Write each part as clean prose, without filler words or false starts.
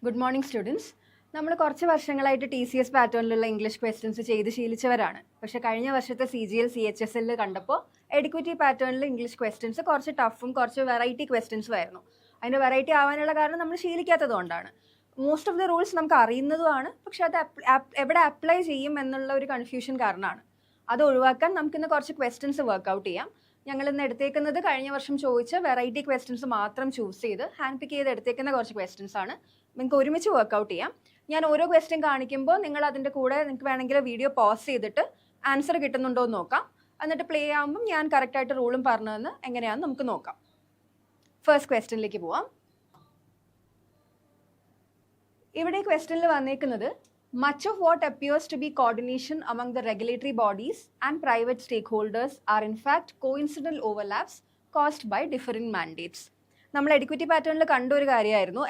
Good morning students. നമ്മൾ കുറച്ച് വർഷങ്ങളായിട്ട് TCS പാറ്റേണിലുള്ള ഇംഗ്ലീഷ് ക്വസ്റ്റ്യൻസ് ചെയ്ത് ശീലിച്ചവരാണ്. പക്ഷേ കഴിഞ്ഞ വർഷത്തെ CGL CHSL കണ്ടപ്പോൾ എഡ്യൂക്കേറ്റീവ് പാറ്റേണിൽ ഇംഗ്ലീഷ് ക്വസ്റ്റ്യൻസ് കുറച്ച് ടഫും കുറച്ച് വെറൈറ്റി ക്വസ്റ്റ്യൻസും ആയിരുന്നു. അതിൻ്റെ വെറൈറ്റി ആവാനുള്ള കാരണം നമ്മൾ ശീലിക്കാത്തത് കൊണ്ടാണ്. മോസ്റ്റ് ഓഫ് ദി റൂൾസ് നമുക്ക് അറിയുന്നതുമാണ്, പക്ഷെ അത് എവിടെ അപ്ലൈ ചെയ്യും എന്നുള്ള ഒരു കൺഫ്യൂഷൻ കാരണമാണ്. അത് ഒഴിവാക്കാൻ നമുക്കിന്ന് കുറച്ച് ക്വസ്റ്റ്യൻസ് വർക്കൗട്ട് ചെയ്യാം. ഞങ്ങൾ ഇന്ന് എടുത്തേക്കുന്നത് കഴിഞ്ഞ വർഷം ചോദിച്ച വെറൈറ്റി ക്വസ്റ്റ്യൻസ് മാത്രം ചൂസ് ചെയ്ത് ഹാൻഡ് പിക്ക് ചെയ്ത് എടുത്തേക്കുന്ന കുറച്ച് ക്വസ്റ്റ്യൻസ് ആണ്. നിങ്ങൾക്ക് ഒരുമിച്ച് വർക്കൗട്ട് ചെയ്യാം. ഞാൻ ഓരോ ക്വസ്റ്റ്യൻ കാണിക്കുമ്പോൾ നിങ്ങൾ അതിൻ്റെ കൂടെ നിങ്ങൾക്ക് വേണമെങ്കിൽ വീഡിയോ പോസ് ചെയ്തിട്ട് ആൻസർ കിട്ടുന്നുണ്ടോ എന്ന് നോക്കാം. എന്നിട്ട് പ്ലേ ആകുമ്പം ഞാൻ കറക്റ്റായിട്ട് റൂളും പറഞ്ഞതെന്ന് എങ്ങനെയാണെന്ന് നമുക്ക് നോക്കാം. ഫസ്റ്റ് ക്വസ്റ്റ്യനിലേക്ക് പോവാം. ഇവിടെ ക്വസ്റ്റ്യനിൽ വന്നേക്കുന്നത് much of what appears to be coordination among the regulatory bodies and private stakeholders are in fact coincidental overlaps caused by differing mandates. നമ്മൾ എഡ്യൂക്കേറ്റി പാറ്റേണിൽ കണ്ട ഒരു കാര്യമായിരുന്നു.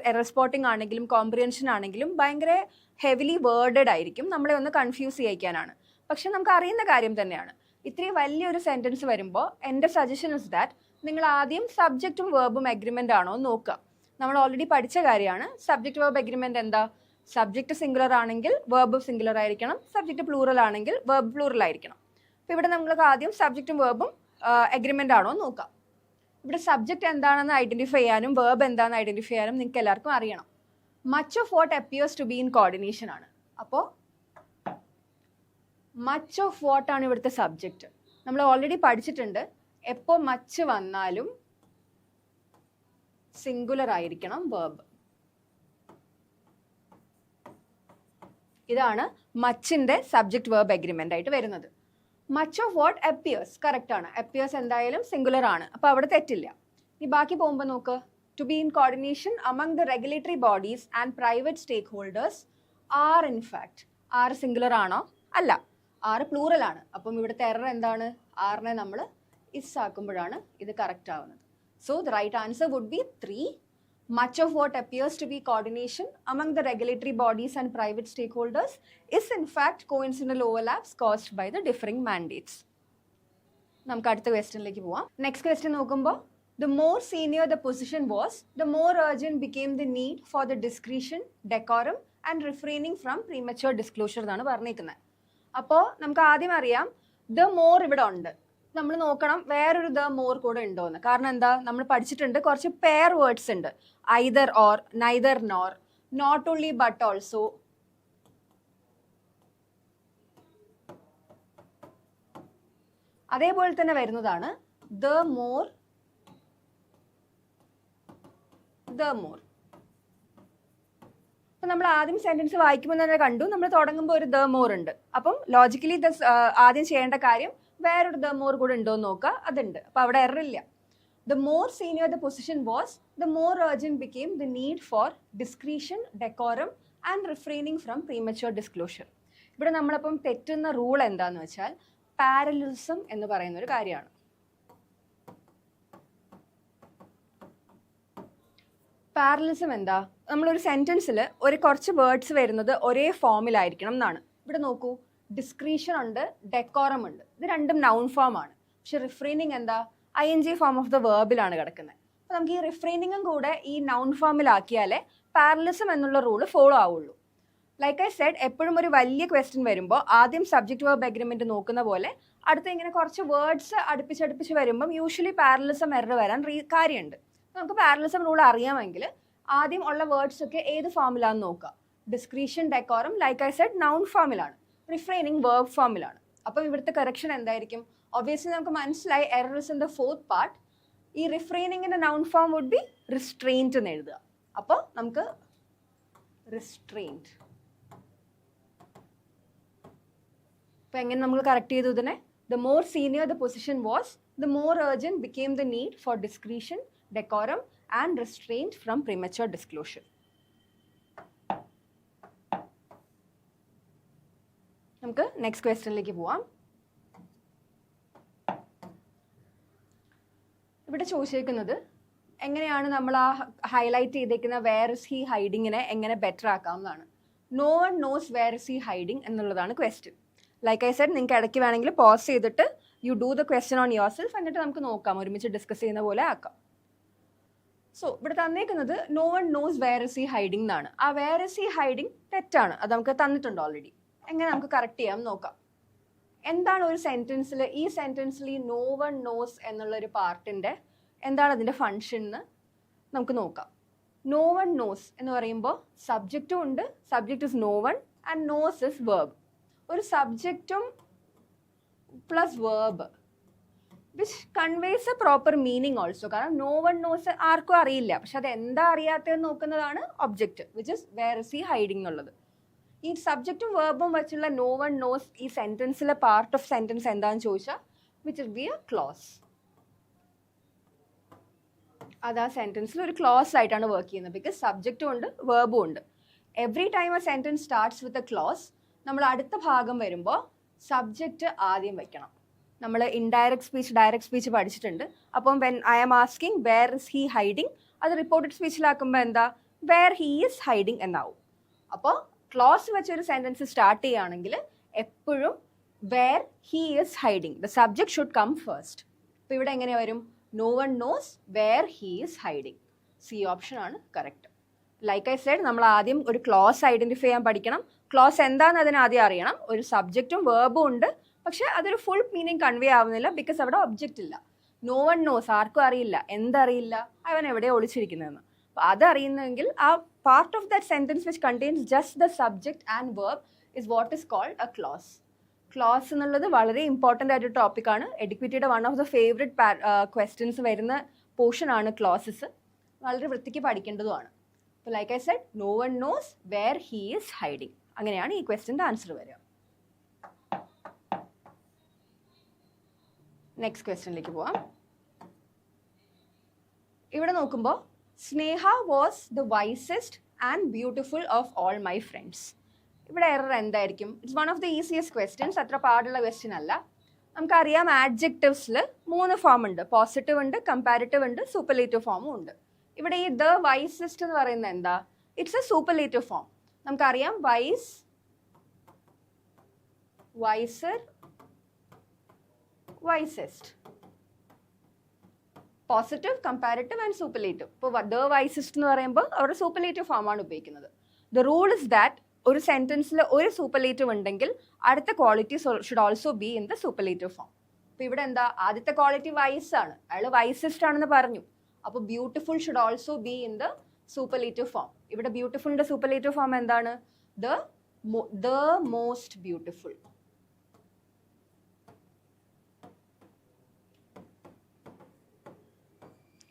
എറർ സ്പോട്ടിംഗ് ആണെങ്കിലും കോംപ്രിഹെൻഷൻ ആണെങ്കിലും ഭയങ്കര ഹെവിലി വേർഡഡ് ആയിരിക്കും, നമ്മളെ ഒന്ന് കൺഫ്യൂസ് ചെയ്യിക്കാനാണ്. പക്ഷെ നമുക്ക് അറിയുന്ന കാര്യം തന്നെയാണ്. ഇത്രയും വലിയൊരു സെൻറ്റൻസ് വരുമ്പോൾ എൻ്റെ സജഷൻ ഇസ് ദാറ്റ് നിങ്ങൾ ആദ്യം സബ്ജക്റ്റും വേർബും എഗ്രിമെൻ്റ് ആണോ എന്ന് നോക്കുക. നമ്മൾ ഓൾറെഡി പഠിച്ച കാര്യമാണ്. സബ്ജക്റ്റ് വേർബ് എഗ്രിമെൻ്റ് എന്താ? സബ്ജക്റ്റ് സിംഗുലർ ആണെങ്കിൽ വേർബ് സിംഗുലർ ആയിരിക്കണം, സബ്ജക്റ്റ് പ്ലൂറൽ ആണെങ്കിൽ വേർബ് പ്ലൂറൽ ആയിരിക്കണം. അപ്പോൾ ഇവിടെ നമ്മൾക്ക് ആദ്യം സബ്ജക്റ്റും വേർബും എഗ്രിമെൻ്റ് ആണോ എന്ന് നോക്കാം. ഇവിടെ സബ്ജക്റ്റ് എന്താണെന്ന് ഐഡൻറ്റിഫൈ ചെയ്യാനും വേർബ് എന്താണെന്ന് ഐഡൻറ്റിഫൈ ചെയ്യാനും നിങ്ങൾക്ക് എല്ലാവർക്കും അറിയണം. Much of what appears to be in coordination ആണ്. അപ്പോൾ മച്ച് ഓഫ് വാട്ട് ആണ് ഇവിടുത്തെ സബ്ജക്റ്റ്. നമ്മൾ ഓൾറെഡി പഠിച്ചിട്ടുണ്ട്, എപ്പോൾ മച്ച് വന്നാലും സിംഗുലർ ആയിരിക്കണം വേർബ്. ഇതാണ് മച്ചിൻ്റെ സബ്ജക്റ്റ് വേർബ് എഗ്രിമെൻ്റ് ആയിട്ട് വരുന്നത്. Much of what appears correct ആണ്. അപ്പിയേഴ്സ് എന്തായാലും സിംഗുലർ ആണ്, അപ്പോൾ അവിടെ തെറ്റില്ല. ഈ ബാക്കി പോകുമ്പോൾ നോക്ക്, to be in coordination among the regulatory bodies and private stakeholders are in fact. Are singular ആണോ? അല്ല, ആർ പ്ലൂറൽ ആണ്. അപ്പം ഇവിടുത്തെ എറർ എന്താണ്? ആറിനെ നമ്മൾ ഇസ് ആക്കുമ്പോഴാണ് ഇത് കറക്റ്റ് ആവുന്നത്. So the right answer would be 3. Much of what appears to be coordination among the regulatory bodies and private stakeholders is in fact coincidental overlaps caused by the differing mandates. നമുക്ക് അടുത്ത ക്വസ്റ്റ്യനിലേക്ക് പോവാം. Next question നോക്കുമ്പോൾ, the more senior the position was, the more urgent became the need for the discretion, decorum and refraining from premature disclosure എന്നാണ് പറഞ്ഞിരിക്കുന്നത്. അപ്പോൾ നമുക്ക് ആദ്യം അറിയാം the more ഇവിടെ ഉണ്ട്. നമ്മൾ നോക്കണം വേറൊരു ദ മോർ കൂടെ ഉണ്ടോ എന്ന്. കാരണം എന്താ, നമ്മൾ പഠിച്ചിട്ടുണ്ട് കുറച്ച് പെയർ വേർഡ്സ് ഉണ്ട്. Either or, neither nor, not only but also. അതേപോലെ തന്നെ വരുന്നതാണ് ദ മോർ, ദ മോർ. അപ്പം നമ്മൾ ആദ്യം സെന്റൻസ് വായിക്കുമ്പോൾ തന്നെ കണ്ടു, നമ്മൾ തുടങ്ങുമ്പോൾ ഒരു ദ മോർ ഉണ്ട്. അപ്പം ലോജിക്കലി ആദ്യം ചെയ്യേണ്ട കാര്യം വേറൊരു ദ മോർ കൂടെ ഉണ്ടോ എന്ന് നോക്കുക. അതുണ്ട്, അപ്പോൾ അവിടെ എറർ ഇല്ല. The more senior the position was, the more urgent became the need for discretion, decorum and refraining from premature disclosure. ഇവിടെ നമ്മളപ്പം തെറ്റുന്ന റൂൾ എന്താന്ന് വെച്ചാൽ പാരലിസം എന്ന് പറയുന്ന ഒരു കാര്യമാണ്. പാരലിസം എന്താ? നമ്മളൊരു സെന്റൻസിൽ ഒരു കുറച്ച് വേർഡ്സ് വരുന്നത് ഒരേ ഫോമിലായിരിക്കണം എന്നാണ്. ഇവിടെ നോക്കൂ, ഡിസ്ക്രീഷൻ ഉണ്ട്, ഡെക്കോറം ഉണ്ട്. ഇത് രണ്ടും നൗൺ ഫോം ആണ്. പക്ഷെ റിഫ്രെയിനിങ് എന്താ? ING ഫോം ഓഫ് ദ വേർബിലാണ് കിടക്കുന്നത്. അപ്പോൾ നമുക്ക് ഈ റിഫ്രെയിനിങ്ങും കൂടെ ഈ നൗൺ ഫോമിലാക്കിയാലേ പാരലിസം എന്നുള്ള റൂള് ഫോളോ ആവുള്ളൂ. ലൈക്ക് ഐ സെഡ്, എപ്പോഴും ഒരു വലിയ ക്വസ്റ്റ്യൻ വരുമ്പോൾ ആദ്യം സബ്ജക്റ്റ് വേർബ് എഗ്രിമെന്റ് നോക്കുന്ന പോലെ അടുത്ത ഇങ്ങനെ കുറച്ച് വേർഡ്സ് അടുപ്പിച്ചടുപ്പിച്ച് വരുമ്പം യൂഷ്വലി പാരലിസം എറർ വരാൻ കാര്യമുണ്ട്. നമുക്ക് പാരലിസം റൂൾ അറിയാമെങ്കിൽ ആദ്യം ഉള്ള വേർഡ്സ് ഒക്കെ ഏത് ഫോമിലാണെന്ന് നോക്കുക. Discretion, decorum like I said noun ഫോമിലാണ്, റിഫ്രെയിനിങ് വേർബ് ഫോമിലാണ്. അപ്പം ഇവിടുത്തെ കറക്ഷൻ എന്തായിരിക്കും? ഒബ്വിയസ്ലി നമുക്ക് മനസ്സിലായി error is in the fourth part. ഈ റിഫ്രെയിനിങ്ങിന്റെ noun form would be restraint എന്ന് എഴുതുക. അപ്പോൾ നമുക്ക് റിസ്ട്രെയിൻറ്റ്. അപ്പം എങ്ങനെ നമ്മൾ കറക്റ്റ് ചെയ്തു ഇതിനെ? The more senior the position was, the more urgent became the need for discretion, decorum and റിസ്ട്രെയിൻറ്റ് from premature disclosure. നമുക്ക് നെക്സ്റ്റ് ക്വസ്റ്റ്യനിലേക്ക് പോവാം. ഇവിടെ ചോദിച്ചേക്കുന്നത് എങ്ങനെയാണ് നമ്മൾ ആ ഹൈലൈറ്റ് ചെയ്തേക്കുന്ന വേർ ഇസ് ഹി ഹൈഡിങ്ങിനെ എങ്ങനെ ബെറ്റർ ആക്കാം എന്നാണ്. No one knows where is he hiding എന്നുള്ളതാണ് ക്വസ്റ്റ്യൻ. ലൈക്ക് ഐ സെഡ്, നിങ്ങൾക്ക് ഇടയ്ക്ക് വേണമെങ്കിൽ പോസ് ചെയ്തിട്ട് you do the question on yourself, എന്നിട്ട് നമുക്ക് നോക്കാം, ഒരുമിച്ച് ഡിസ്കസ് ചെയ്യുന്ന പോലെ ആക്കാം. സോ ഇവിടെ തന്നേക്കുന്നത് no one knows where is he hiding എന്നാണ്. ആ വേർ ഇസ് ഹി ഹൈഡിംഗ് തെറ്റാണ്, അത് നമുക്ക് തന്നിട്ടുണ്ട് ഓൾറെഡി. എങ്ങനെ നമുക്ക് കറക്റ്റ് ചെയ്യാം നോക്കാം. എന്താണ് ഒരു സെന്റൻസിൽ, ഈ സെന്റൻസിൽ ഈ നോ വൺ നോസ് എന്നുള്ളൊരു പാർട്ടിൻ്റെ എന്താണ് അതിൻ്റെ ഫങ്ഷൻ എന്ന് നമുക്ക് നോക്കാം. നോ വൺ നോസ് എന്ന് പറയുമ്പോൾ സബ്ജക്റ്റും ഉണ്ട്, subject is no one and knows is verb. ഒരു സബ്ജക്റ്റും plus verb which conveys a proper meaning also. കാരണം നോ വൺ നോസ് ആർക്കും അറിയില്ല, പക്ഷെ അത് എന്താ അറിയാത്തതെന്ന് നോക്കുന്നതാണ് object, which is where is he hiding എന്നുള്ളത്. ഈ സബ്ജക്റ്റും വേർബും വെച്ചുള്ള നോ വൺ നോസ് ഈ സെന്റൻസിലെ പാർട്ട് ഓഫ് സെന്റൻസ് എന്താണെന്ന് ചോദിച്ചാൽ which will be A close. അത് ആ സെന്റൻസിൽ ഒരു ക്ലോസ് ആയിട്ടാണ് വർക്ക് ചെയ്യുന്നത്, ബിക്കോസ് സബ്ജക്റ്റും ഉണ്ട് വേർബും ഉണ്ട്. Every time A sentence starts with A close, നമ്മൾ അടുത്ത ഭാഗം വരുമ്പോൾ സബ്ജക്റ്റ് ആദ്യം വെക്കണം. നമ്മൾ ഇൻഡയറക്റ്റ് സ്പീച്ച് ഡയറക്റ്റ് സ്പീച്ച് പഠിച്ചിട്ടുണ്ട്. അപ്പം when I am asking where is he hiding, അത് റിപ്പോർട്ടഡ് സ്പീച്ചിലാക്കുമ്പോൾ എന്താ വേർ ഹി ഈസ് ഹൈഡിങ് എന്നാവും. അപ്പോൾ ക്ലോസ് വെച്ചൊരു സെന്റൻസ് സ്റ്റാർട്ട് ചെയ്യുകയാണെങ്കിൽ എപ്പോഴും where he is hiding, the subject should come first. അപ്പോൾ ഇവിടെ എങ്ങനെ വരും? No one knows where he is hiding. C option ആണ് കറക്റ്റ്. ലൈക്ക് ഐ സെഡ്, നമ്മൾ ആദ്യം ഒരു ക്ലോസ് ഐഡന്റിഫൈ ചെയ്യാൻ പഠിക്കണം. ക്ലോസ് എന്താണെന്ന് അതിന് ആദ്യം അറിയണം. ഒരു സബ്ജക്റ്റും വേർബും ഉണ്ട്, പക്ഷെ അതൊരു ഫുൾ മീനിങ് കൺവേ ആവുന്നില്ല, ബിക്കോസ് അവിടെ ഒബ്ജക്റ്റ് ഇല്ല. നോ വൺ നോസ്, ആർക്കും അറിയില്ല. എന്തറിയില്ല? അവൻ എവിടെയാണ് ഒളിച്ചിരിക്കുന്നതെന്ന്. അപ്പോൾ അതറിയുന്നെങ്കിൽ ആ part of that sentence which contains just the subject and verb is what is called a clause. Clause എന്നുള്ളത് വളരെ ഇമ്പോർട്ടൻ്റ് ആയിട്ടൊരു ടോപ്പിക്കാണ്. Educated one of the favourite questions വരുന്ന പോർഷനാണ് ക്ലോസസ്. വളരെ വൃത്തിക്ക് പഠിക്കേണ്ടതുമാണ്. അപ്പോൾ like I said, no one knows where he is hiding. അങ്ങനെയാണ് ഈ ക്വസ്റ്റ്യൻ്റെ ആൻസർ വരിക. നെക്സ്റ്റ് ക്വസ്റ്റ്യനിലേക്ക് പോവാം. ഇവിടെ നോക്കുമ്പോൾ Sneha was the wisest and beautiful of all my friends. ഇവിടെ എറർ എന്തായിരിക്കും? It's one of the easiest questions. അത്ര പാടുള്ള ക്വസ്റ്റ്യൻ അല്ല. നമുക്കറിയാം ആഡ്ജക്റ്റീവ്സിൽ 3 ഫോം ഉണ്ട്. പോസിറ്റീവ് ഉണ്ട്, കമ്പാരിറ്റീവ് ഉണ്ട്, സൂപ്പർലേറ്റീവ് ഫോമും ഉണ്ട്. ഇവിടെ ഈ ദ വൈസസ്റ്റ് എന്ന് പറയുന്നത് എന്താ? It's a superlative form. നമുക്കറിയാം wise, wiser, wisest. Positive, comparative and superlative. ഇപ്പോൾ ദ വൈസസ്റ്റ് എന്ന് പറയുമ്പോൾ അവരുടെ സൂപ്പർലേറ്റീവ് ഫോമാണ് ഉപയോഗിക്കുന്നത്. ദ റൂൾ ഇസ് ദാറ്റ് ഒരു സെന്റൻസിൽ ഒരു സൂപ്പർലേറ്റീവ് ഉണ്ടെങ്കിൽ അടുത്ത quality should also be in the superlative form. അപ്പോൾ ഇവിടെ എന്താ? ആദ്യത്തെ ക്വാളിറ്റി വൈസ് ആണ്, അയാൾ വൈസസ്റ്റ് ആണെന്ന് പറഞ്ഞു. അപ്പോൾ beautiful should also be in the superlative form. ഇവിടെ ബ്യൂട്ടിഫുളിന്റെ സൂപ്പർലേറ്റീവ് ഫോം എന്താണ്? The most beautiful.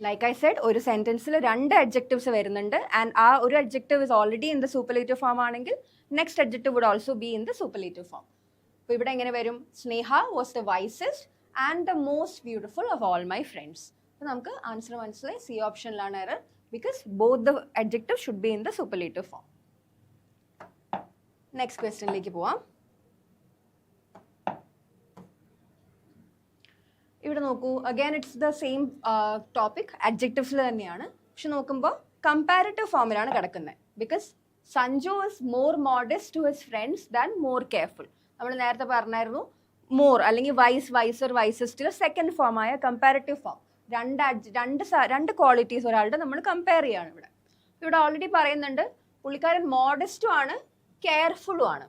Like I said, ഒരു സെന്റൻസിൽ 2 അഡ്ജക്റ്റീവ്സ് വരുന്നുണ്ട് ആൻഡ് ആ ഒരു adjective is already in the superlative form ആണെങ്കിൽ next adjective would also be in the superlative form. അപ്പോൾ ഇവിടെ എങ്ങനെ വരും? Sneha was the wisest and the most beautiful of all my friends. അപ്പോൾ നമുക്ക് ആൻസർ മനസ്സിലായി. സി ഓപ്ഷനിലാണ് error, because both the adjective should be in the superlative form. Next ക്വസ്റ്റ്യനിലേക്ക് പോവാം. ഇവിടെ നോക്കൂ, again it's the same topic, അഡ്ജക്റ്റീവ്സിൽ തന്നെയാണ്. പക്ഷെ നോക്കുമ്പോൾ കമ്പാരിറ്റീവ് ഫോമിലാണ് കിടക്കുന്നത്. Because Sanju is more modest to his friends than more careful. നമ്മൾ നേരത്തെ പറഞ്ഞായിരുന്നു മോർ അല്ലെങ്കിൽ വൈസ്, വൈസർ, വൈസസ്റ്റിലെ സെക്കൻഡ് ഫോമായ കമ്പാരിറ്റീവ് ഫോം. രണ്ട് ക്വാളിറ്റീസ് ഒരാളുടെ നമ്മൾ കമ്പയർ ചെയ്യാണ് ഇവിടെ. ഇവിടെ ഓൾറെഡി പറയുന്നുണ്ട് പുള്ളിക്കാരൻ മോഡസ്റ്റും ആണ് കെയർഫുള്ളും ആണ്.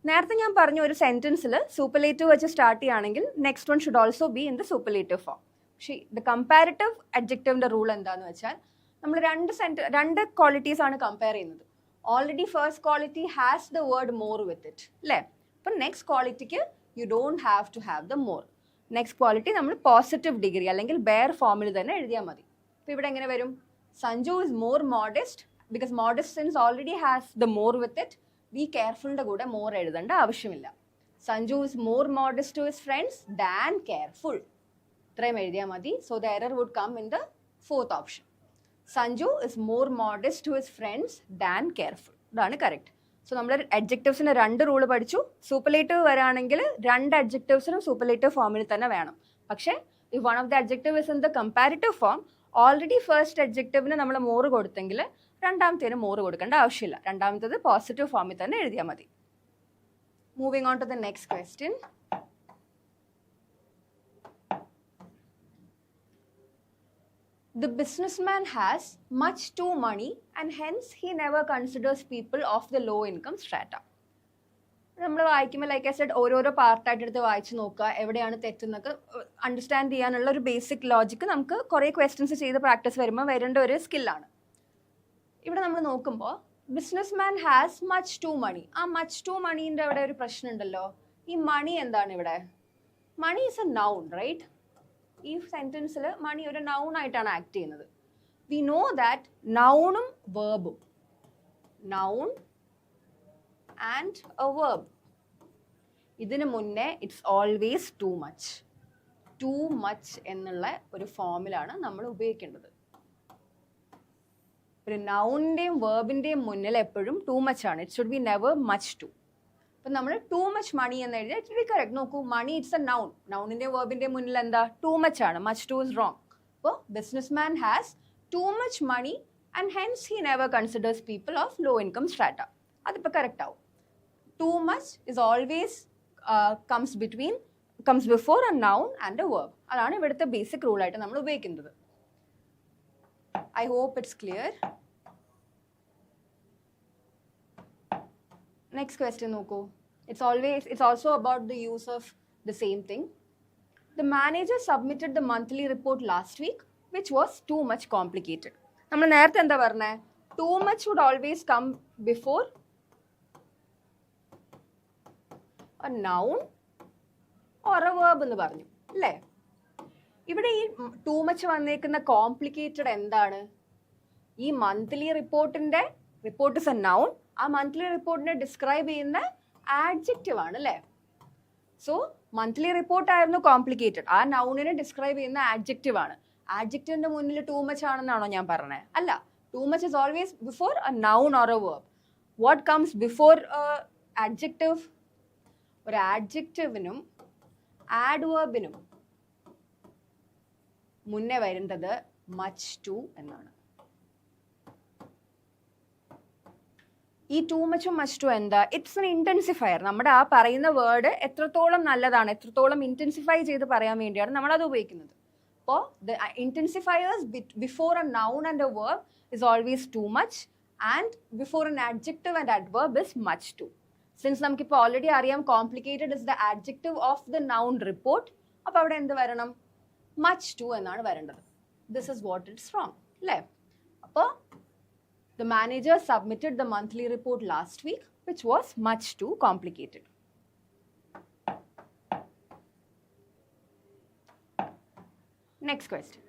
നേരത്തെ ഞാൻ പറഞ്ഞു ഒരു സെന്റൻസിൽ സൂപ്പർലേറ്റീവ് വെച്ച് സ്റ്റാർട്ട് ചെയ്യുകയാണെങ്കിൽ next one should also be in the superlative form. പക്ഷേ ദ കമ്പാരിറ്റീവ് അഡ്ജക്റ്റീവിൻ്റെ റൂൾ എന്താണെന്ന് വെച്ചാൽ നമ്മൾ രണ്ട് ക്വാളിറ്റീസ് ആണ് കമ്പയർ ചെയ്യുന്നത്. Already first quality has the word more with it അല്ലേ? അപ്പം നെക്സ്റ്റ് ക്വാളിറ്റിക്ക് you don't have to have the more. Next quality നമ്മൾ പോസിറ്റീവ് ഡിഗ്രി അല്ലെങ്കിൽ ബെയർ ഫോമിൽ തന്നെ എഴുതിയാൽ മതി. അപ്പോൾ ഇവിടെ എങ്ങനെ വരും? Sanju is more modest because modest since already has the more with it. Be കെയർഫുളിൻ്റെ കൂടെ മോർ എഴുതേണ്ട ആവശ്യമില്ല. Sanju is more modest to his friends than careful. ഇത്രയും എഴുതിയാൽ മതി. So the error would come in the fourth option. Sanju is more modest to his friends than careful. ഇതാണ് correct. So നമ്മൾ അഡ്ജക്റ്റീവ്സിന് 2 റൂള് പഠിച്ചു. സൂപ്പർലേറ്റീവ് വരാണെങ്കിൽ 2 അഡ്ജക്റ്റീവ്സിനും സൂപ്പർലേറ്റീവ് ഫോമിൽ തന്നെ വേണം. പക്ഷേ if one of the adjective is in the comparative form, already first അഡ്ജക്റ്റീവിന് നമ്മൾ മോർ കൊടുത്തെങ്കിൽ രണ്ടാമത്തേന് മോർ കൊടുക്കേണ്ട ആവശ്യമില്ല. രണ്ടാമത്തേത് പോസിറ്റീവ് ഫോമിൽ തന്നെ എഴുതിയാൽ മതി. Moving on to the next question. The businessman has much too money and hence he never considers people of the low income strata. നമ്മൾ വായിക്കുമ്പോൾ ലൈക്ക് ഐ സെഡ് ഓരോരോ പാർട്ടായിട്ട് എടുത്ത് വായിച്ച് നോക്കുക, എവിടെയാണ് തെറ്റെന്നൊക്കെ അണ്ടർസ്റ്റാൻഡ് ചെയ്യാനുള്ള ഒരു ബേസിക് ലോജിക്ക് നമുക്ക് കുറേ ക്വസ്റ്റ്യൻസ് ചെയ്ത് പ്രാക്ടീസ് വരുമ്പോൾ വരേണ്ട ഒരു സ്കില്ലാണ്. ഇവിടെ നമ്മൾ നോക്കുമ്പോൾ business man has much too money. ആ മച്ച് ടു മണീൻ്റെ അവിടെ ഒരു പ്രശ്നം ഉണ്ടല്ലോ. ഈ മണി എന്താണ് ഇവിടെ? Money is a noun, right? ഈ സെൻറ്റൻസിൽ മണി ഒരു നൗൺ ആയിട്ടാണ് ആക്ട് ചെയ്യുന്നത്. വി നോ ദാറ്റ് നൗണും വേർബും, നൗൺ ആൻഡ് എ വേർബ്, ഇതിന് മുന്നേ it's always too much. Too much എന്നുള്ള ഒരു ഫോമിലാണ് നമ്മൾ ഉപയോഗിക്കേണ്ടത്. ഒരു നൗണിൻ്റെയും വേർബിൻ്റെയും മുന്നിൽ എപ്പോഴും ടു മച്ച് ആണ്. It should be never much too. അപ്പം നമ്മൾ ടു മച്ച് മണി എന്ന് എഴുതിയാൽ ഇറ്റ് ബി കറക്റ്റ്. നോക്കൂ, മണി ഇറ്റ്സ് എ നൗൺ. നൗണിൻ്റെയും വേർബിൻ്റെയും മുന്നിൽ എന്താ? ടു മച്ച് ആണ്. Much too is wrong. അപ്പോൾ business man has too much money and hence he never considers people of low income strata. അതിപ്പോൾ കറക്റ്റ് ആവും. Too much is always comes before a noun and a verb. അതാണ് ഇവിടുത്തെ basic rule ആയിട്ട് നമ്മൾ ഉപയോഗിക്കുന്നത്. I hope it's clear. Next question നോക്കൂ. It's also about the use of the same thing. The manager submitted the monthly report last week, which was too much complicated. നമ്മൾ നേരത്തെ എന്താ പറഞ്ഞേ? Too much would always come before a noun or a verb എന്ന് പറഞ്ഞു അല്ലേ? ഇവിടെ ഈ too much വന്നേക്കുന്ന കോംപ്ലിക്കേറ്റഡ് എന്താണ്? ഈ മന്ത്ലി റിപ്പോർട്ടിന്റെ, റിപ്പോർട്ട് ഇസ് എ നൗൺ, ആ മന്ത്ലി റിപ്പോർട്ടിനെ ഡിസ്ക്രൈബ് ചെയ്യുന്ന ആഡ്ജക്റ്റീവ് ആണ് അല്ലേ? സോ മന്ത്ലി റിപ്പോർട്ട് ആയിരുന്നു കോംപ്ലിക്കേറ്റഡ്, ആ നൗണിനെ ഡിസ്ക്രൈബ് ചെയ്യുന്ന ആഡ്ജക്റ്റീവ് ആണ്. ആഡ്ജക്റ്റീവിന്റെ മുന്നിൽ ടു മച്ച് ആണെന്നാണോ ഞാൻ പറഞ്ഞത്? അല്ല. Too much is always before a noun or a verb. What comes before adjective? ഒരു ആഡ്ജക്റ്റീവിനും ആഡ്വേർബിനും മുന്നേ വരേണ്ടത് മച്ച് ടു എന്നാണ്. ഈ ടു മച്ചും മച്ച് ടു എന്താ? It's an intensifier. നമ്മുടെ ആ പറയുന്ന വേർഡ് എത്രത്തോളം നല്ലതാണ്, എത്രത്തോളം ഇൻറ്റൻസിഫൈ ചെയ്ത് പറയാൻ വേണ്ടിയാണ് നമ്മളത് ഉപയോഗിക്കുന്നത്. അപ്പോൾ the intensifiers before a noun and a verb is always too much and before an adjective and adverb is much too. Since നമുക്കിപ്പോൾ ഓൾറെഡി അറിയാം complicated is the adjective of the noun report, അപ്പോൾ അവിടെ എന്ത് വരണം? Much too എന്നാണ് വരേണ്ടത്. This is what it's wrong അല്ലേ? അപ്പോൾ the manager submitted the monthly report last week, which was much too complicated. Next question.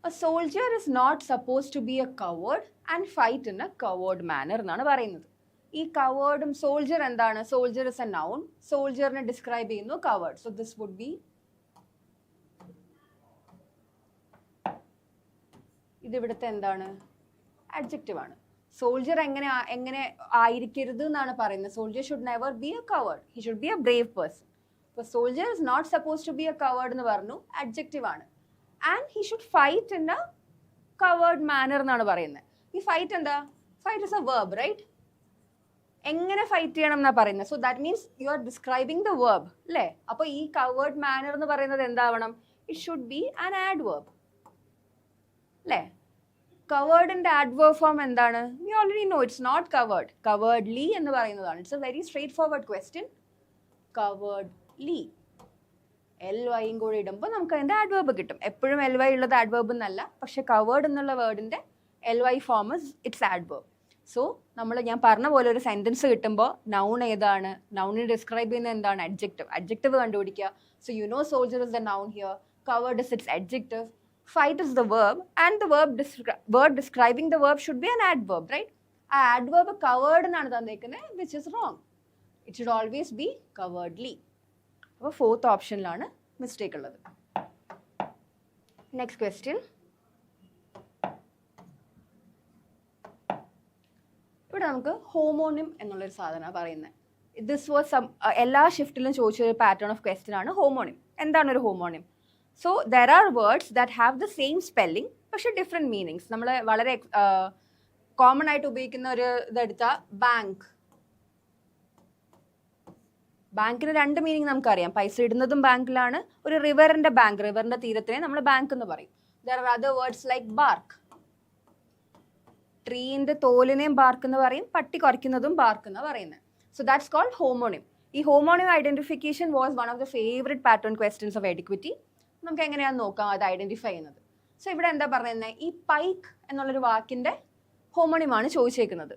A soldier is not supposed to be a coward and fight in a coward manner എന്നാണ് പറയുന്നത്. ഈ കവേർഡും soldier എന്താണ്? Soldier is a noun, സോൾജറിനെ describe ചെയ്യുന്നു coward. So this would be, ഇതിവിടുത്തെ എന്താണ്? Adjective ആണ്. സോൾജർ എങ്ങനെ ആയിരിക്കരുത് എന്നാണ് പറയുന്നത്. Soldier should never be a coward, he should be a brave person. അപ്പോൾ soldier is not suppose to be a coward എന്ന് പറഞ്ഞു, അഡ്ജക്റ്റീവ് ആണ്. And he should fight in a coward manner എന്നാണ് പറയുന്നത്. ഈ ഫൈറ്റ് എന്താ? Fight is a verb, right? എങ്ങനെ fight ചെയ്യണം എന്നാ പറയുന്നത്. So that means you are describing the verb അല്ലേ? അപ്പോൾ ഈ കവേർഡ് മാനർ എന്ന് പറയുന്നത് എന്താവണം? It should be an adverb അല്ലേ? കവേർഡിന്റെ ആഡ്വേർബ് ഫോം എന്താണ്? We already know it's not coward. Cowardly എന്ന് പറയുന്നതാണ്. It's a very straightforward question. Cowardly LY കൂടെ ഇടുമ്പോൾ നമുക്ക് അതിൻ്റെ ആഡ്വേർബ് കിട്ടും. എപ്പോഴും LY ഉള്ളത് ആഡ്വേർബ് എന്നല്ല, പക്ഷെ കവേർഡ് എന്നുള്ള വേർഡിന്റെ LY form it's adverb. So ഞാൻ പറഞ്ഞ പോലെ ഒരു സെന്റൻസ് കിട്ടുമ്പോൾ നൗൺ ഏതാണ്? നൗണിനെ ഡിസ്ക്രൈബ് ചെയ്യുന്നത് എന്താണ്? അഡ്ജക്റ്റീവ്. അഡ്ജക്റ്റീവ് കണ്ടുപിടിക്കുക. So you know soldier is the noun here, covered is it's adjective, fight is the verb, and the word describing the verb should be an adverb, right? ആ adverb covered എന്നാണ് തന്നേക്കുന്നത്, which is wrong. It should always be coveredly. അപ്പോൾ fourth ഓപ്ഷനിലാണ് mistake ഉള്ളത്. Next question. ഇവിടെ നമുക്ക് ഹോമോണിം എന്നുള്ളൊരു സാധനമാണ് പറയുന്നത്. ദിസ് വാസ് എല്ലാ ഷിഫ്റ്റിലും ചോദിച്ചൊരു പാറ്റേൺ ഓഫ് ക്വസ്റ്റ്യൻ ആണ് ഹോമോണിം. എന്താണ് ഒരു ഹോമോണിം? So there are words that have the same spelling പക്ഷെ ഡിഫറെൻറ്റ് മീനിങ്സ്. നമ്മൾ വളരെ കോമൺ ആയിട്ട് ഉപയോഗിക്കുന്ന ഒരു ഇതെടുത്താൽ ബാങ്ക്. ബാങ്കിന് രണ്ട് മീനിങ് നമുക്കറിയാം. പൈസ ഇടുന്നതും ബാങ്കിലാണ്. ഒരു റിവറിൻ്റെ ബാങ്ക്, റിവറിൻ്റെ തീരത്തിനെ നമ്മൾ ബാങ്ക് എന്ന് പറയും. There are other words like bark. ട്രീന്റെ തോലിനെയും ബാർക്ക് എന്ന് പറയും, പട്ടി കുറയ്ക്കുന്നതും ബാർക്ക് എന്ന് പറയുന്നത്. So that's called homonym. ഈ homonym identification was one of the favourite pattern questions of എഡിക്വിറ്റി. നമുക്ക് എങ്ങനെയാണെന്ന് നോക്കാം അത് ഐഡന്റിഫൈ ചെയ്യുന്നത്. സോ ഇവിടെ എന്താ പറയുന്നത്, ഈ പൈക്ക് എന്നുള്ളൊരു വാക്കിന്റെ ഹോമോണിമാണ് ചോദിച്ചേക്കുന്നത്.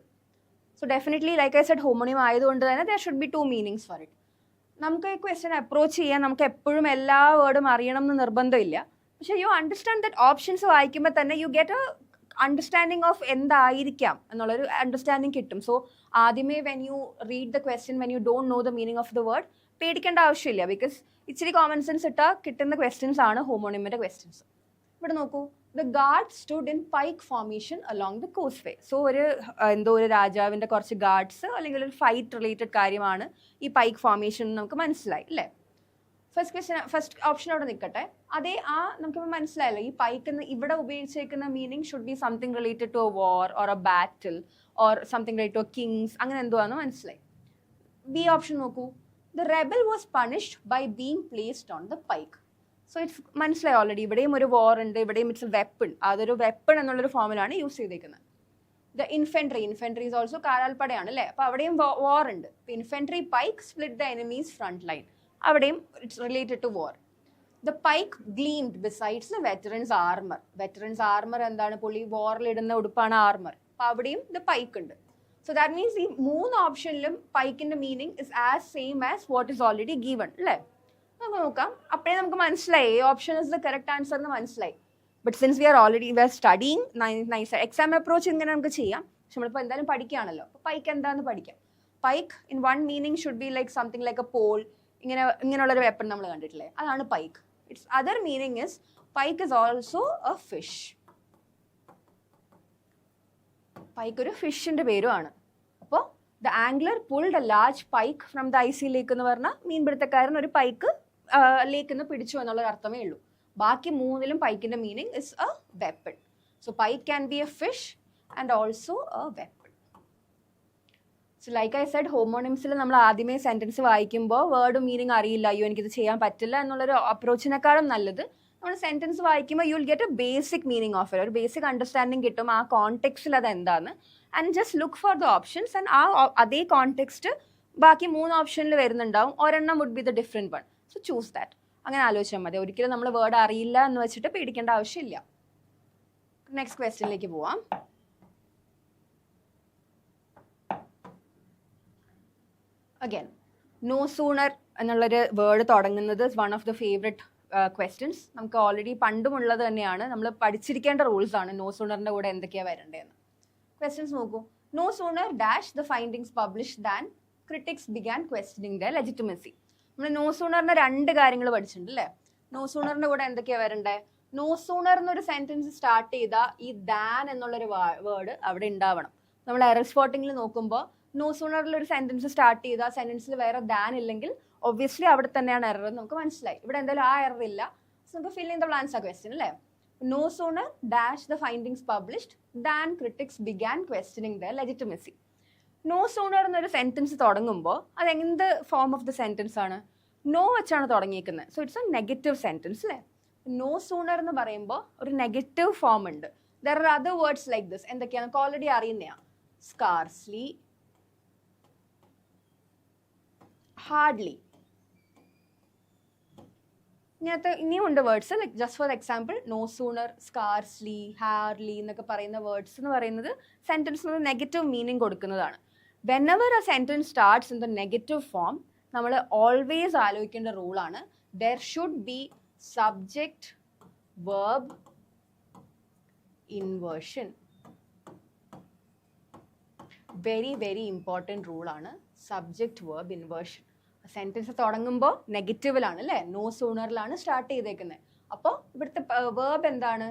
So definitely like I said homonym ആയതുകൊണ്ട് തന്നെ there should be 2 meanings for it. നമുക്ക് ഈ ക്വസ്റ്റ്യൻ അപ്രോച്ച് ചെയ്യാൻ നമുക്ക് എപ്പോഴും എല്ലാ വേർഡും അറിയണം എന്ന് നിർബന്ധമില്ല. പക്ഷേ യു അണ്ടർസ്റ്റാൻഡ് ദറ്റ് ഓപ്ഷൻസ് വായിക്കുമ്പോൾ തന്നെ you get A understanding of എന്തായിരിക്കാം എന്നുള്ളൊരു അണ്ടർസ്റ്റാൻഡിങ് കിട്ടും. സോ ആദ്യമേ when you read the question when you don't know the meaning of the word പേടിക്കേണ്ട ആവശ്യമില്ല. ബിക്കോസ് ഇച്ചിരി കോമൺ സെൻസ് ഇട്ടാൽ കിട്ടുന്ന ക്വസ്റ്റ്യൻസ് ആണ് ഹോമോണിമിന്റെ ക്വസ്റ്റ്യൻസ്. ഇവിടെ നോക്കൂ, the guard stood in pike formation along the causeway. So ഒരു രാജാവിന്റെ കുറച്ച് ഗാർഡ്സ് അല്ലെങ്കിൽ ഒരു ഫൈറ്റ് റിലേറ്റഡ് കാര്യമാണ് ഈ പൈക്ക് ഫോർമേഷൻ എന്ന് നമുക്ക് മനസ്സിലായി അല്ലേ. ഫസ്റ്റ് ഓപ്ഷൻ അവിടെ നിൽക്കട്ടെ. അതേ നമുക്കിപ്പോൾ മനസ്സിലായല്ലോ, ഈ പൈക്ക് എന്ന് ഇവിടെ ഉപയോഗിച്ചേക്കുന്ന meaning should be something related to a war or a battle or something related to kings, അങ്ങനെ എന്തോ ആണെന്ന് മനസ്സിലായി. ബി ഓപ്ഷൻ നോക്കൂ, the rebel was punished by being placed on the pike. So it's മനസ്സിലായി already, ഇവിടെയും ഒരു war ഉണ്ട്, ഇവിടെയും ഇറ്റ്സ് എ വെപ്പൺ. അതൊരു വെപ്പൺ എന്നുള്ളൊരു ഫോമിലാണ് യൂസ് ചെയ്തേക്കുന്നത്. ദ ഇൻഫെൻട്രി ഈസ് ഓൾസോ കാലാൽപ്പടയാണ് അല്ലേ, അപ്പോൾ അവിടെയും വാർ ഉണ്ട്. Infantry pike split the enemies front line, അവിടെയും it's related to war. The pike gleamed besides the veterans armour. Veterans armour എന്താണ്, പുള്ളി വാറിലിടുന്ന ഉടുപ്പാണ് ആർമർ. അപ്പോൾ അവിടെയും ദ പൈക്ക് ഉണ്ട്. സോ ദാറ്റ് മീൻസ് ഈ 3 ഓപ്ഷനിലും പൈക്കിന്റെ meaning is as same as what is already given അല്ലേ. നമുക്ക് നോക്കാം, അപ്പോഴേ നമുക്ക് മനസ്സിലായി A option is the correct answer എന്ന് മനസ്സിലായി. But since we are studying nice exam approach ഇങ്ങനെ നമുക്ക് ചെയ്യാം. പക്ഷെ നമ്മളിപ്പോൾ എന്തായാലും പഠിക്കുകയാണല്ലോ, അപ്പോൾ പൈക്ക് എന്താണെന്ന് പഠിക്കാം. Pike in one meaning should be like something like a pole. ഇങ്ങനെയുള്ളൊരു വെപ്പൺ നമ്മൾ കണ്ടിട്ടില്ലേ, അതാണ് pike. It's other meaning is pike is also a fish. Pike ഒരു ഫിഷിന്റെ പേരുമാണ്. അപ്പോൾ the angler pulled a large pike from the icy lake എന്ന് പറഞ്ഞാൽ മീൻപിടുത്തക്കാരൻ ഒരു പൈക്ക് ലേക്ക് നിന്ന് പിടിച്ചു എന്നുള്ളൊരു അർത്ഥമേ ഉള്ളൂ. ബാക്കി 3ലും പൈക്കിന്റെ meaning is a weapon. So pike can be a fish and also a weapon. So like I said, ഹോമോണിംസിൽ നമ്മൾ ആദ്യമേ സെന്റൻസ് വായിക്കുമ്പോൾ വേർഡ് മീനിങ് അറിയില്ല, അയ്യോ എനിക്കിത് ചെയ്യാൻ പറ്റില്ല എന്നുള്ളൊരു അപ്രോച്ചിനെക്കാളും നല്ലത് നമ്മൾ സെന്റൻസ് വായിക്കുമ്പോൾ you will get a basic meaning of it, ഒരു ബേസിക് അണ്ടർസ്റ്റാൻഡിങ് കിട്ടും ആ കോണ്ടെക്സ്റ്റിൽ അത് എന്താണ്. And just look for the options and അതേ കോണ്ടെക്സ്റ്റ് ബാക്കി 3 ഓപ്ഷനിൽ വരുന്നുണ്ടാവും, ഒരെണ്ണം would be the different one. So choose that. അങ്ങനെ ആലോചിച്ചാൽ മതി. ഒരിക്കലും നമ്മൾ വേർഡ് അറിയില്ല എന്ന് വെച്ചിട്ട് പേടിക്കേണ്ട ആവശ്യമില്ല. നെക്സ്റ്റ് ക്വസ്റ്റ്യനിലേക്ക് പോവാം. അഗൈൻ നോ സൂണർ എന്നുള്ളൊരു വേർഡ് തുടങ്ങുന്നത് one of the favourite questions. നമുക്ക് ഓൾറെഡി പണ്ടുമുള്ളത് തന്നെയാണ്, നമ്മൾ പഠിച്ചിരിക്കേണ്ട റൂൾസ് ആണ് നോ സൂണറിന്റെ കൂടെ എന്തൊക്കെയാണ് വരേണ്ടതെന്ന്. ക്വസ്റ്റ്യൻസ് നോക്കൂ. No sooner dash the findings publish than critics began questioning the legitimacy. നമ്മൾ നോ സൂണറിന്റെ 2 കാര്യങ്ങൾ പഠിച്ചിട്ടുണ്ട് അല്ലേ. നോ സൂണറിന്റെ കൂടെ എന്തൊക്കെയാണ് വരണ്ടേ? നോ സൂണർ എന്നൊരു സെന്റൻസ് സ്റ്റാർട്ട് ചെയ്താൽ ഈ ദാൻ എന്നുള്ളൊരു വേർഡ് അവിടെ ഉണ്ടാവണം. നമ്മൾ എറർ സ്പോട്ടിങ്ങിൽ നോക്കുമ്പോൾ നോ സൂണറിൽ ഒരു സെന്റൻസ് സ്റ്റാർട്ട് ചെയ്താൽ സെന്റൻസിൽ വേറെ ദാൻ ഇല്ലെങ്കിൽ ഒബ്വിയസ്ലി അവിടെ തന്നെയാണ് എറർ എന്ന് നമുക്ക് മനസ്സിലായി. ഇവിടെ എന്തായാലും ആ എറർ ഇല്ല. സോ നമുക്ക് ഫിൽ ഇൻ ദ ബ്ലാങ്ക്സ് ആ ക്വസ്റ്റ്യൻ അല്ലേ. No sooner dash the findings published than critics began questioning the legitimacy. No sooner എന്നൊരു സെന്റൻസ് തുടങ്ങുമ്പോൾ അത് എന്ത് ഫോം ഓഫ് ദ സെന്റൻസ് ആണ്? നോ വെച്ചാണ് തുടങ്ങിയിരിക്കുന്നത്. So it's a negative sentence അല്ലേ. നോ സൂണർ എന്ന് പറയുമ്പോൾ ഒരു നെഗറ്റീവ് ഫോം ഉണ്ട്. There are other words like this. എന്തൊക്കെയാണ് നമുക്ക് ഓൾറെഡി അറിയുന്നതാണ്. സ്കാർസ്ലി, ഹാർഡ്ലി, ഇങ്ങനത്തെ ഇനിയും ഉണ്ട് words. Like just for example no sooner, scarcely, hardly എന്നൊക്കെ പറയുന്ന വേർഡ്സ് എന്ന് പറയുന്നത് സെന്റൻസിന് ഒരു നെഗറ്റീവ് മീനിങ് കൊടുക്കുന്നതാണ്. Whenever a sentence starts in the negative form നമ്മൾ ഓൾവേസ് ആലോചിക്കേണ്ട റൂളാണ് there should be subject verb inversion. Very very important റൂളാണ് സബ്ജക്റ്റ് വെർബ് ഇൻവേർഷൻ. സെന്റൻസ് തുടങ്ങുമ്പോൾ നെഗറ്റീവിലാണ് അല്ലേ, നോ സൂണറിലാണ് സ്റ്റാർട്ട് ചെയ്തേക്കുന്നത്. അപ്പോൾ ഇവിടുത്തെ വേർബ് എന്താണ്?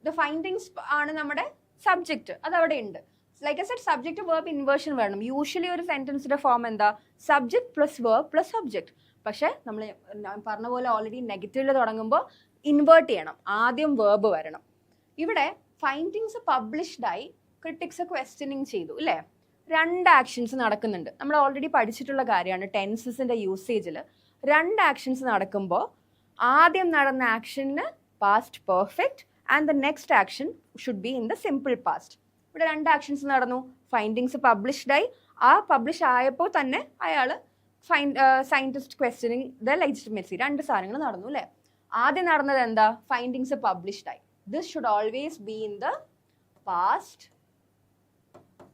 ദ ഫൈൻഡിങ്സ് ആണ് നമ്മുടെ സബ്ജക്റ്റ്, അതവിടെ ഉണ്ട്. Like I said subject verb inversion വേണം. യൂഷ്വലി ഒരു സെന്റൻസിന്റെ ഫോം എന്താ? Subject plus verb plus subject. പക്ഷേ നമ്മൾ പറഞ്ഞ പോലെ ഓൾറെഡി നെഗറ്റീവിൽ തുടങ്ങുമ്പോൾ ഇൻവേർട്ട് ചെയ്യണം, ആദ്യം വേർബ് വരണം. ഇവിടെ ഫൈൻഡിങ്സ് പബ്ലിഷ്ഡായി ക്രിട്ടിക്സ് ക്വസ്റ്റ്യനിങ് ചെയ്തു അല്ലേ. 2 ആക്ഷൻസ് നടക്കുന്നുണ്ട്. നമ്മൾ ഓൾറെഡി പഠിച്ചിട്ടുള്ള കാര്യമാണ് ടെൻസസിന്റെ യൂസേജിൽ 2 ആക്ഷൻസ് നടക്കുമ്പോൾ ആദ്യം നടന്ന action past perfect and the next action should be in the simple past. ഇവിടെ 2 ആക്ഷൻസ് നടന്നു. ഫൈൻഡിങ്സ് പബ്ലിഷ്ഡായി, ആ പബ്ലിഷ് ആയപ്പോൾ തന്നെ അയാൾ സയൻറ്റിസ്റ്റ് ക്വസ്റ്റ്യനിങ് ദ ലെജിറ്റിമസി, 2 സാധനങ്ങൾ നടന്നു അല്ലേ. ആദ്യം നടന്നത് എന്താ? ഫൈൻഡിങ്സ് പബ്ലിഷ്ഡായി. This should always be in the past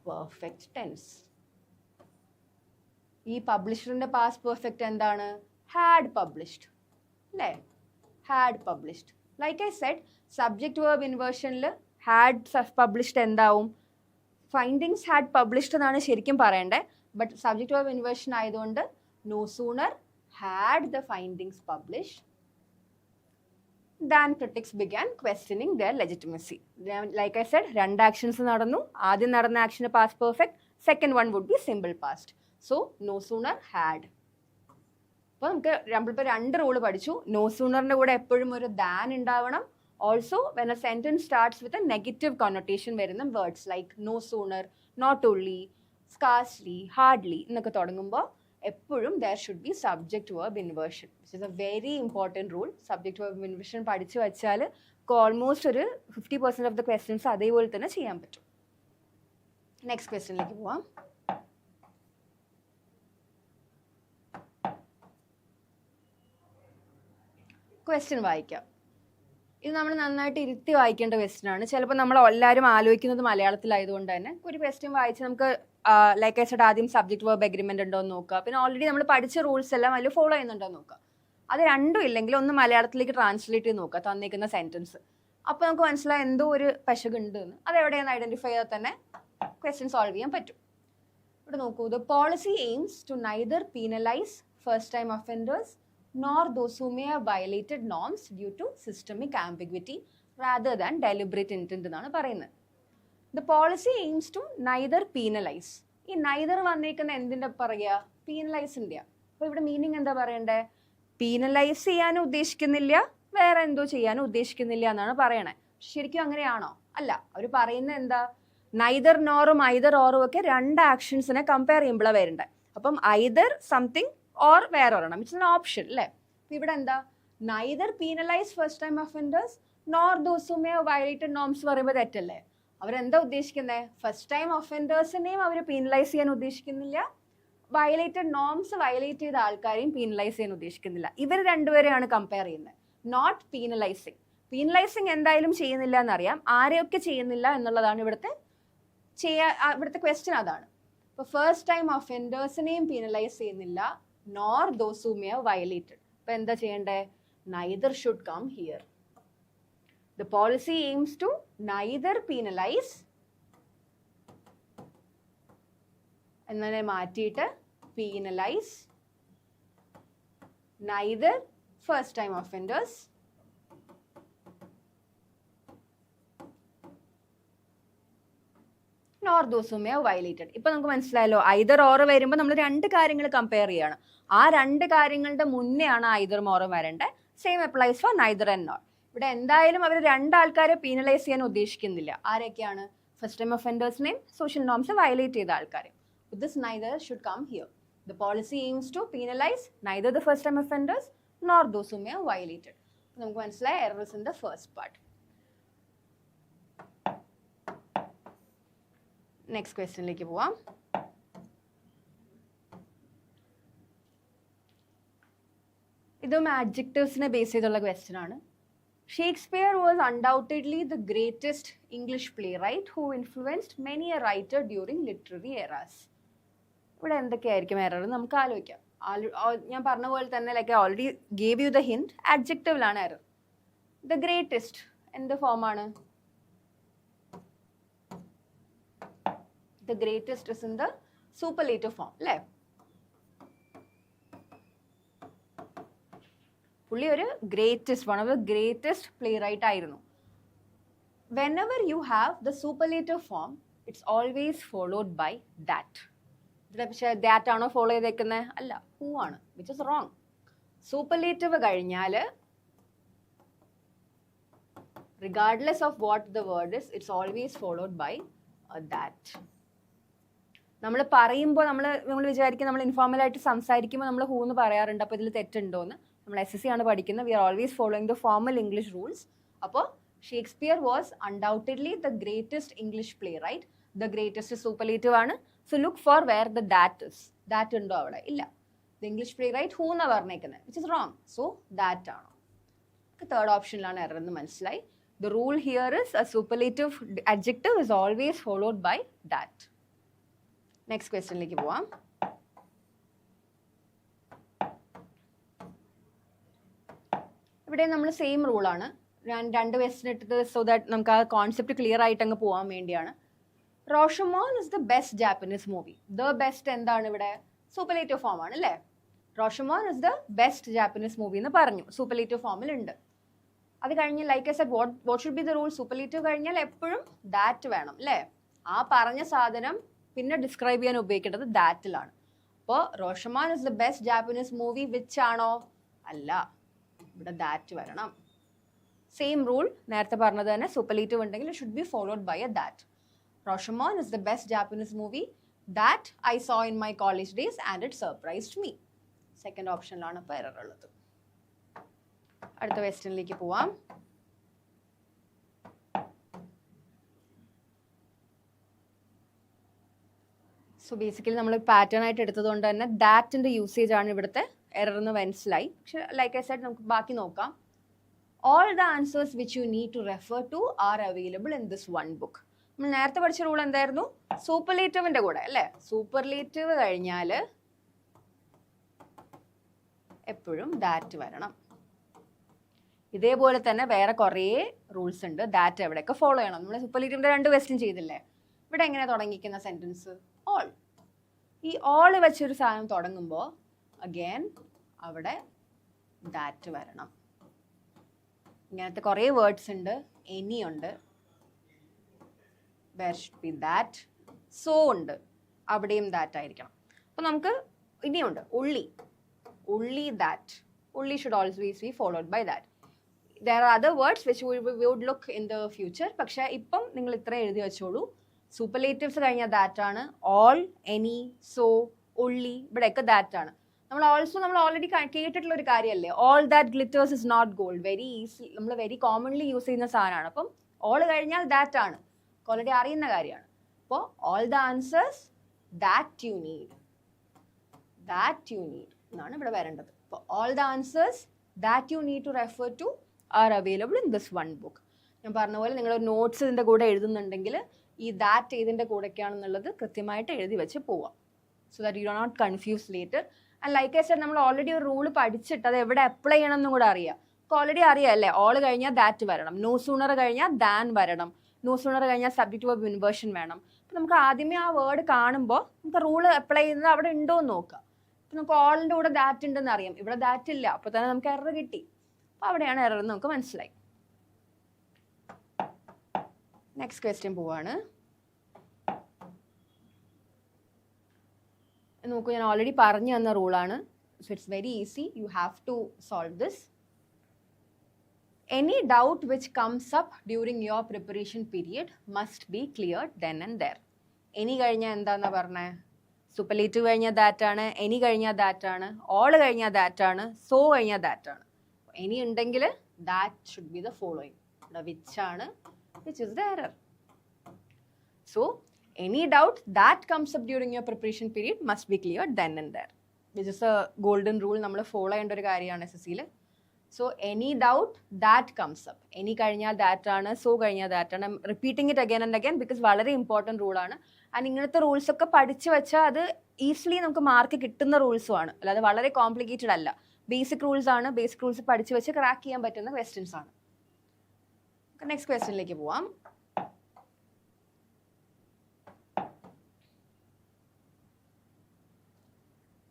perfect tense. ഈ പബ്ലിഷറിന്റെ പാസ്റ്റ് പെർഫെക്റ്റ് എന്താണ്? ഹാഡ് പബ്ലിഷ്ഡ് അല്ലേ, had published. Like I said, subject verb ഇൻവേർഷനിൽ ഹാഡ് പബ്ലിഷ്ഡ് എന്താവും? ഫൈൻഡിങ്സ് ഹാഡ് പബ്ലിഷ്ഡ് എന്നാണ് ശരിക്കും പറയേണ്ടത്. ബട്ട് സബ്ജക്റ്റ് വേർബ് ഇൻവേർഷൻ ആയതുകൊണ്ട് no sooner had the findings published than critics began questioning their legitimacy. Like I said, 2 actions നടന്നു. ആദ്യം നടന്ന action past perfect, second one would be simple past. So no sooner had. അപ്പോൾ നമുക്ക് നമ്മളിപ്പോൾ 2 rule പഠിച്ചു. No സൂണറിൻ്റെ കൂടെ എപ്പോഴും ഒരു ദാൻ ഉണ്ടാവണം. Also when a sentence starts with a negative connotation വരുന്ന words like no sooner, not only, scarcely, hardly എന്നൊക്കെ തുടങ്ങുമ്പോൾ എപ്പോഴും there should be subject verb inversion, which is a very important rule. Subject verb inversion പഠിച്ചു വെച്ചാൽ almost ഒരു 50% of the questions അതേപോലെ തന്നെ ചെയ്യാൻ പറ്റും. നെക്സ്റ്റ് ക്വസ്റ്റ്യനിലേക്ക് പോവാം. ക്വസ്റ്റ്യൻ വായിക്കാം. ഇത് നമ്മൾ നന്നായിട്ട് ഇരുത്തി വായിക്കേണ്ട ക്വസ്റ്റ്യൻ ആണ്. ചിലപ്പോൾ നമ്മൾ എല്ലാവരും ആലോചിക്കുന്നത് മലയാളത്തിലായതുകൊണ്ട് തന്നെ ഒരു ക്വസ്റ്റ്യൻ വായിച്ച് നമുക്ക് ലൈക്ക് ഐ സെഡ് ആദ്യം സബ്ജക്റ്റ് വേർബ് എഗ്രിമെന്റ് ഉണ്ടോ എന്ന് നോക്കുക. പിന്നെ ഓൾറെഡി നമ്മൾ പഠിച്ച റൂൾസ് എല്ലാം അതിൽ ഫോളോ ചെയ്യുന്നുണ്ടോ എന്ന് നോക്കുക. അത് രണ്ടും ഇല്ലെങ്കിൽ ഒന്ന് മലയാളത്തിലേക്ക് ട്രാൻസ്ലേറ്റ് ചെയ്ത് നോക്കുക തന്നിരിക്കുന്ന സെൻറ്റൻസ്. അപ്പോൾ നമുക്ക് മനസ്സിലായി എന്തോ ഒരു പെശകുണ്ട് എന്ന്. അതെവിടെയെന്ന് ഐഡന്റിഫൈ ചെയ്താൽ തന്നെ ക്വസ്റ്റ്യൻ സോൾവ് ചെയ്യാൻ പറ്റും. ഇവിടെ നോക്കൂ, the policy aims to neither penalise first time offenders nor those who may have violated norms due to systemic ambiguity rather than deliberate intent എന്നാണ് പറയുന്നത്. The policy aims to neither penalize. ഈ neither വന്നിരിക്കുന്ന എന്തിൻ്റെ പറയുക? പീനലൈസിൻ്റെ. അപ്പോൾ ഇവിടെ meaning എന്താ പറയണ്ടേ? പീനലൈസ് ചെയ്യാനും ഉദ്ദേശിക്കുന്നില്ല, വേറെ എന്തോ ചെയ്യാനും ഉദ്ദേശിക്കുന്നില്ല എന്നാണ് പറയണേ. ശരിക്കും അങ്ങനെയാണോ? അല്ല. അവർ പറയുന്നത് എന്താ? നൈദർ നോറും ഐദർ ഓറും ഒക്കെ 2 ആക്ഷൻസിനെ കമ്പയർ ചെയ്യുമ്പോഴാണ് വരണ്ടേ. അപ്പം ഐദർ സംതിങ് ഓർ വേറെ ഒരെണ്ണം, ഇറ്റ്സ് എൻ ഓപ്ഷൻ അല്ലേ. അപ്പോൾ ഇവിടെ എന്താ? Neither penalise first time offenders nor those who may have violated norms പറയുമ്പോൾ തെറ്റല്ലേ? അവരെന്താ ഉദ്ദേശിക്കുന്നത്? ഫസ്റ്റ് ടൈം ഒഫൻഡേഴ്സിനെയും അവർ പീനലൈസ് ചെയ്യാൻ ഉദ്ദേശിക്കുന്നില്ല, വയലേറ്റഡ് നോംസ് വയലേറ്റ് ചെയ്ത ആൾക്കാരെയും പീനലൈസ് ചെയ്യാൻ ഉദ്ദേശിക്കുന്നില്ല. ഇവർ രണ്ടുപേരെയാണ് കമ്പയർ ചെയ്യുന്നത്, നോട്ട് പീനലൈസിങ്. പീനലൈസിങ് എന്തായാലും ചെയ്യുന്നില്ല എന്നറിയാം, ആരെയൊക്കെ ചെയ്യുന്നില്ല എന്നുള്ളതാണ് ഇവിടുത്തെ ക്വസ്റ്റ്യൻ. അതാണ്. ഇപ്പോൾ ഫസ്റ്റ് ടൈം ഒഫൻഡേഴ്സിനെയും പീനലൈസ് ചെയ്യുന്നില്ല, nor those who may have violated. അപ്പോൾ എന്താ ചെയ്യേണ്ടേ? Neither should come here. The policy aims to neither penalize എന്നതിനെ മാറ്റിയിട്ട് penalize neither first time offenders nor those who may have violated. ഇപ്പൊ നമുക്ക് മനസ്സിലായല്ലോ, ഐദർ ഓർ വരുമ്പോൾ നമ്മൾ 2 കാര്യങ്ങൾ കമ്പയർ ചെയ്യാണ്. ആ 2 കാര്യങ്ങളുടെ മുന്നേ ആണ് ഐദർ മോറും വരേണ്ടത്. Same applies for neither and not. ഇവിടെ എന്തായാലും അവർ 2 ആൾക്കാരെ പീനലൈസ് ചെയ്യാൻ ഉദ്ദേശിക്കുന്നില്ല. ആരൊക്കെയാണ്? ഫസ്റ്റ് ടൈം ഒഫൻഡേഴ്സിനെയും സോഷ്യൽ നോംസ് വയലേറ്റ് ചെയ്ത ആൾക്കാരെയും. This neither should come here. The policy aims to penalise neither the first time offenders nor those who may have violated. നമുക്ക് മനസ്സിലായ errors in the first part. Next ക്വസ്റ്റ്യനിലേക്ക് പോവാം. ഇതും ആഡ്ജക്റ്റീവ്സിനെ base ചെയ്തുള്ള question ആണ്. Shakespeare was undoubtedly the greatest English playwright who influenced many a writer during literary eras. ഇവിടെ എന്തൊക്കെയായിരിക്കും എറർ നമുക്ക് ആലോചിക്കാം. ഞാൻ പറഞ്ഞ പോലെ തന്നെ like I already gave you the hint, ആഡ്ജക്റ്റീവിലാണ് എറർ. ദ ഗ്രേറ്റസ്റ്റ് എന്ത് ഫോമാണ്? The greatest is in the superlative form അല്ലേ. പുള്ളി ഒരു greatest, one of the greatest playwright ആയിരുന്നു. Whenever you have the superlative form it's always followed by that. ഇവിടെ പക്ഷേ that ആണോ ഫോളോ ചെയ്തേക്കുന്നത്? അല്ല, ഹൂ ആണ്, വിച്ച് ഇസ് റോങ്. സൂപ്പർലേറ്റീവ് കഴിഞ്ഞാൽ regardless of what the word is, it's always followed by that. നമ്മൾ പറയുമ്പോൾ നമ്മൾ വിചാരിക്കും, നമ്മൾ ഇൻഫോർമലായിട്ട് സംസാരിക്കുമ്പോൾ നമ്മൾ ഹൂ എന്ന് പറയാറുണ്ട്. അപ്പോൾ ഇതിൽ തെറ്റുണ്ടോ എന്ന്. നമ്മൾ SSC ആണ് പഠിക്കുന്നത്. We are always following the formal English rules. അപ്പോൾ Shakespeare was undoubtedly the greatest English playwright. The greatest superlative ആണ്. So look for where the that is. That ഉണ്ടോ അവിടെ? ഇല്ല. The English playwright who എന്നാണ് പറഞ്ഞേക്കുന്നത്, which is wrong. So that ആണോ? Third ഓപ്ഷനിലാണ് error എന്ന് മനസ്സിലായി. The rule here is a superlative adjective is always followed by that. Next question like പോവാം. ഇവിടെ നമ്മൾ സെയിം റൂളാണ്. രണ്ട് ക്വസ്റ്റ്യൻ ഇട്ടിട്ട് സോ ദാറ്റ് നമുക്ക് ആ കോൺസെപ്റ്റ് ക്ലിയർ ആയിട്ട് അങ്ങ് പോകാൻ വേണ്ടിയാണ്. Rashomon is the best Japanese movie. The best എന്താണ് ഇവിടെ? സൂപ്പർലേറ്റീവ് ഫോം ആണ് അല്ലേ? Rashomon is the best Japanese movie എന്ന് പറഞ്ഞു, സൂപ്പർലേറ്റീവ് ഫോമിൽ ഉണ്ട്. അത് കഴിഞ്ഞ് like I said what should be the rule? Superlative കഴിഞ്ഞാൽ എപ്പോഴും ദാറ്റ് വേണം അല്ലേ? ആ പറഞ്ഞ സാധനം പിന്നെ ഡിസ്ക്രൈബ് ചെയ്യാൻ ഉപയോഗിക്കേണ്ടത് ദാറ്റിലാണ്. അപ്പോൾ Rashomon is the best Japanese movie which ആണോ? അല്ല, ഇവിടെ ദാറ്റ് വരണം. സെയിം റൂൾ നേരത്തെ പറഞ്ഞത് തന്നെ, സൂപ്പർലേറ്റീവ് ഉണ്ടെങ്കിൽ it should be followed by a that. Rashomon is the best Japanese movie that I saw in my college days and it surprised me. Second ഓപ്ഷനിലാണ് ഇപ്പോൾ എറർ ഉള്ളത്. അടുത്ത ക്വസ്റ്റ്യനിലേക്ക് പോവാം. സോ ബേസിക്കലി നമ്മൾ പാറ്റേൺ ആയിട്ട് എടുത്തതുകൊണ്ട് തന്നെ ദാറ്റിൻ്റെ യൂസേജ് ആണ് ഇവിടുത്തെ എറർ എന്ന് മനസ്സിലായി. പക്ഷെ ലൈക്ക് ഐ സെഡ് നമുക്ക് ബാക്കി നോക്കാം. All the answers which you need to refer to are available in this one book. നമ്മൾ നേരത്തെ പഠിച്ച റൂൾ എന്തായിരുന്നു? സൂപ്പർലേറ്റീവിൻ്റെ കൂടെ അല്ലേ? സൂപ്പർലേറ്റീവ് കഴിഞ്ഞാൽ എപ്പോഴും ദാറ്റ് വരണം. ഇതേപോലെ തന്നെ വേറെ കുറേ റൂൾസ് ഉണ്ട്. ദാറ്റ് എവിടെയൊക്കെ ഫോളോ ചെയ്യണം. നമ്മൾ സൂപ്പർലേറ്റീവിൻ്റെ 2 ക്വസ്റ്റ്യൻ ചെയ്തില്ലേ? ഇവിടെ എങ്ങനെ തുടങ്ങിക്കുന്ന സെൻറ്റൻസ്? ഓൾ. ഈ ഓൾ വെച്ചൊരു സാധനം തുടങ്ങുമ്പോൾ അഗെയിൻ അവിടെ ദാറ്റ് വരണം. ഇങ്ങനത്തെ കുറേ വേർഡ്സ് ഉണ്ട്. എനി ഉണ്ട്, there should be that. So ഉണ്ട്, അവിടെയും ദാറ്റ് ആയിരിക്കണം. അപ്പോൾ നമുക്ക് ഇനിയുണ്ട് only that. Only should always be followed by that. There are other words which we would look in the future. പക്ഷേ ഇപ്പം നിങ്ങൾ ഇത്ര എഴുതി വെച്ചോളൂ. സൂപ്പർലേറ്റീവ്സ് കഴിഞ്ഞാൽ ദാറ്റ് ആണ്. ഓൾ, എനി, സോ, only ഇവിടെയൊക്കെ ദാറ്റ് ആണ്. നമ്മൾ ഓൾറെഡി കേട്ടിട്ടുള്ള ഒരു കാര്യമല്ലേ, all that glitters is not gold. Very easy, നമ്മൾ വെരി കോമൺലി യൂസ് ചെയ്യുന്ന സാധനമാണ്. അപ്പം ഓൾ കഴിഞ്ഞാൽ ദാറ്റ് ആണ്, ഓൾറെഡി അറിയുന്ന കാര്യമാണ്. അപ്പോൾ all the answers that you need എന്നാണ് ഇവിടെ വരേണ്ടത്. അപ്പോൾ all the answers that you need to refer to are available in this one book. ഞാൻ പറഞ്ഞ പോലെ നിങ്ങൾ നോട്ട്സ് ഇതിൻ്റെ കൂടെ എഴുതുന്നുണ്ടെങ്കിൽ ഈ ദാറ്റ് ഏതിൻ്റെ കൂടെയൊക്കെയാണെന്നുള്ളത് കൃത്യമായിട്ട് എഴുതി വെച്ച് പോവാം. So that you are not confuse later. And like I said നമ്മൾ ഓൾറെഡി ഒരു റൂൾ പഠിച്ചിട്ട് അത് എവിടെ അപ്ലൈ ചെയ്യണം എന്നും കൂടെ അറിയാം. നമുക്ക് ഓൾറെഡി അറിയാം അല്ലേ? ഓൾ കഴിഞ്ഞാൽ ദാറ്റ് വരണം, നോ സൂണർ കഴിഞ്ഞാൽ ദാൻ വരണം, നോ സൂണർ കഴിഞ്ഞാൽ സബ്ജക്റ്റ് വെർബ് ഇൻവേർഷൻ വേണം. അപ്പം നമുക്ക് ആദ്യമേ ആ വേർഡ് കാണുമ്പോൾ നമുക്ക് റൂൾ അപ്ലൈ ചെയ്യുന്നത് അവിടെ ഉണ്ടോ എന്ന് നോക്കാം. അപ്പം നമുക്ക് ഓളിൻ്റെ കൂടെ ദാറ്റ് ഉണ്ടെന്ന് അറിയാം, ഇവിടെ ദാറ്റ് ഇല്ല, അപ്പോൾ തന്നെ നമുക്ക് എറർ കിട്ടി. അപ്പോൾ അവിടെയാണ് എറർ എന്ന് നമുക്ക് മനസ്സിലായി. നെക്സ്റ്റ് ക്വസ്റ്റ്യൻ പോവാണ്. നോക്കൂ, ഞാൻ ഓൾറെഡി പറഞ്ഞു തന്ന റൂളാണ്. So it's very easy, you have to solve this. Any doubt which comes up during your preparation period must be cleared then and there. Any കഴിഞ്ഞാൽ എന്താന്നാ പറഞ്ഞേ? സൂപ്പർലേറ്റീവ് കഴിഞ്ഞാൽ ദാറ്റ് ആണ്, എനി കഴിഞ്ഞാൽ ദാറ്റ് ആണ്, ഓൾ കഴിഞ്ഞാൽ ദാറ്റ് ആണ്, so കഴിഞ്ഞാൽ ദാറ്റ് ആണ്. എനി ഉണ്ടെങ്കിൽ that should be the following. ഇവിടെ വിച്ച് ആണ്, which is the error. So any doubt that comes up during your preparation period must be cleared then and there, which is a golden rule. നമ്മൾ follow ചെയ്യേണ്ട ഒരു കാര്യമാണ് SSC യിൽ. So any doubt that comes up. Any കഴിഞ്ഞാൽ that ആണ്, so കഴിഞ്ഞാൽ that ആണ്. Repeating it again and again because വളരെ ഇമ്പോർട്ടൻറ്റ് റൂളാണ്. ആൻഡ് ഇങ്ങനത്തെ റൂൾസ് ഒക്കെ പഠിച്ചു വെച്ചാൽ അത് ഈസിലി നമുക്ക് മാർക്ക് കിട്ടുന്ന റൂൾസും ആണ്, അല്ലാതെ വളരെ കോംപ്ലിക്കേറ്റഡ് അല്ല. ബേസിക് റൂൾസ് ആണ്. ബേസിക് റൂൾസ് പഠിച്ചു വെച്ച് ക്രാക്ക് ചെയ്യാൻ പറ്റുന്ന ക്വസ്റ്റ്യൻസ് ആണ്. നെക്സ്റ്റ് ക്വസ്റ്റ്യനിലേക്ക് പോവാം.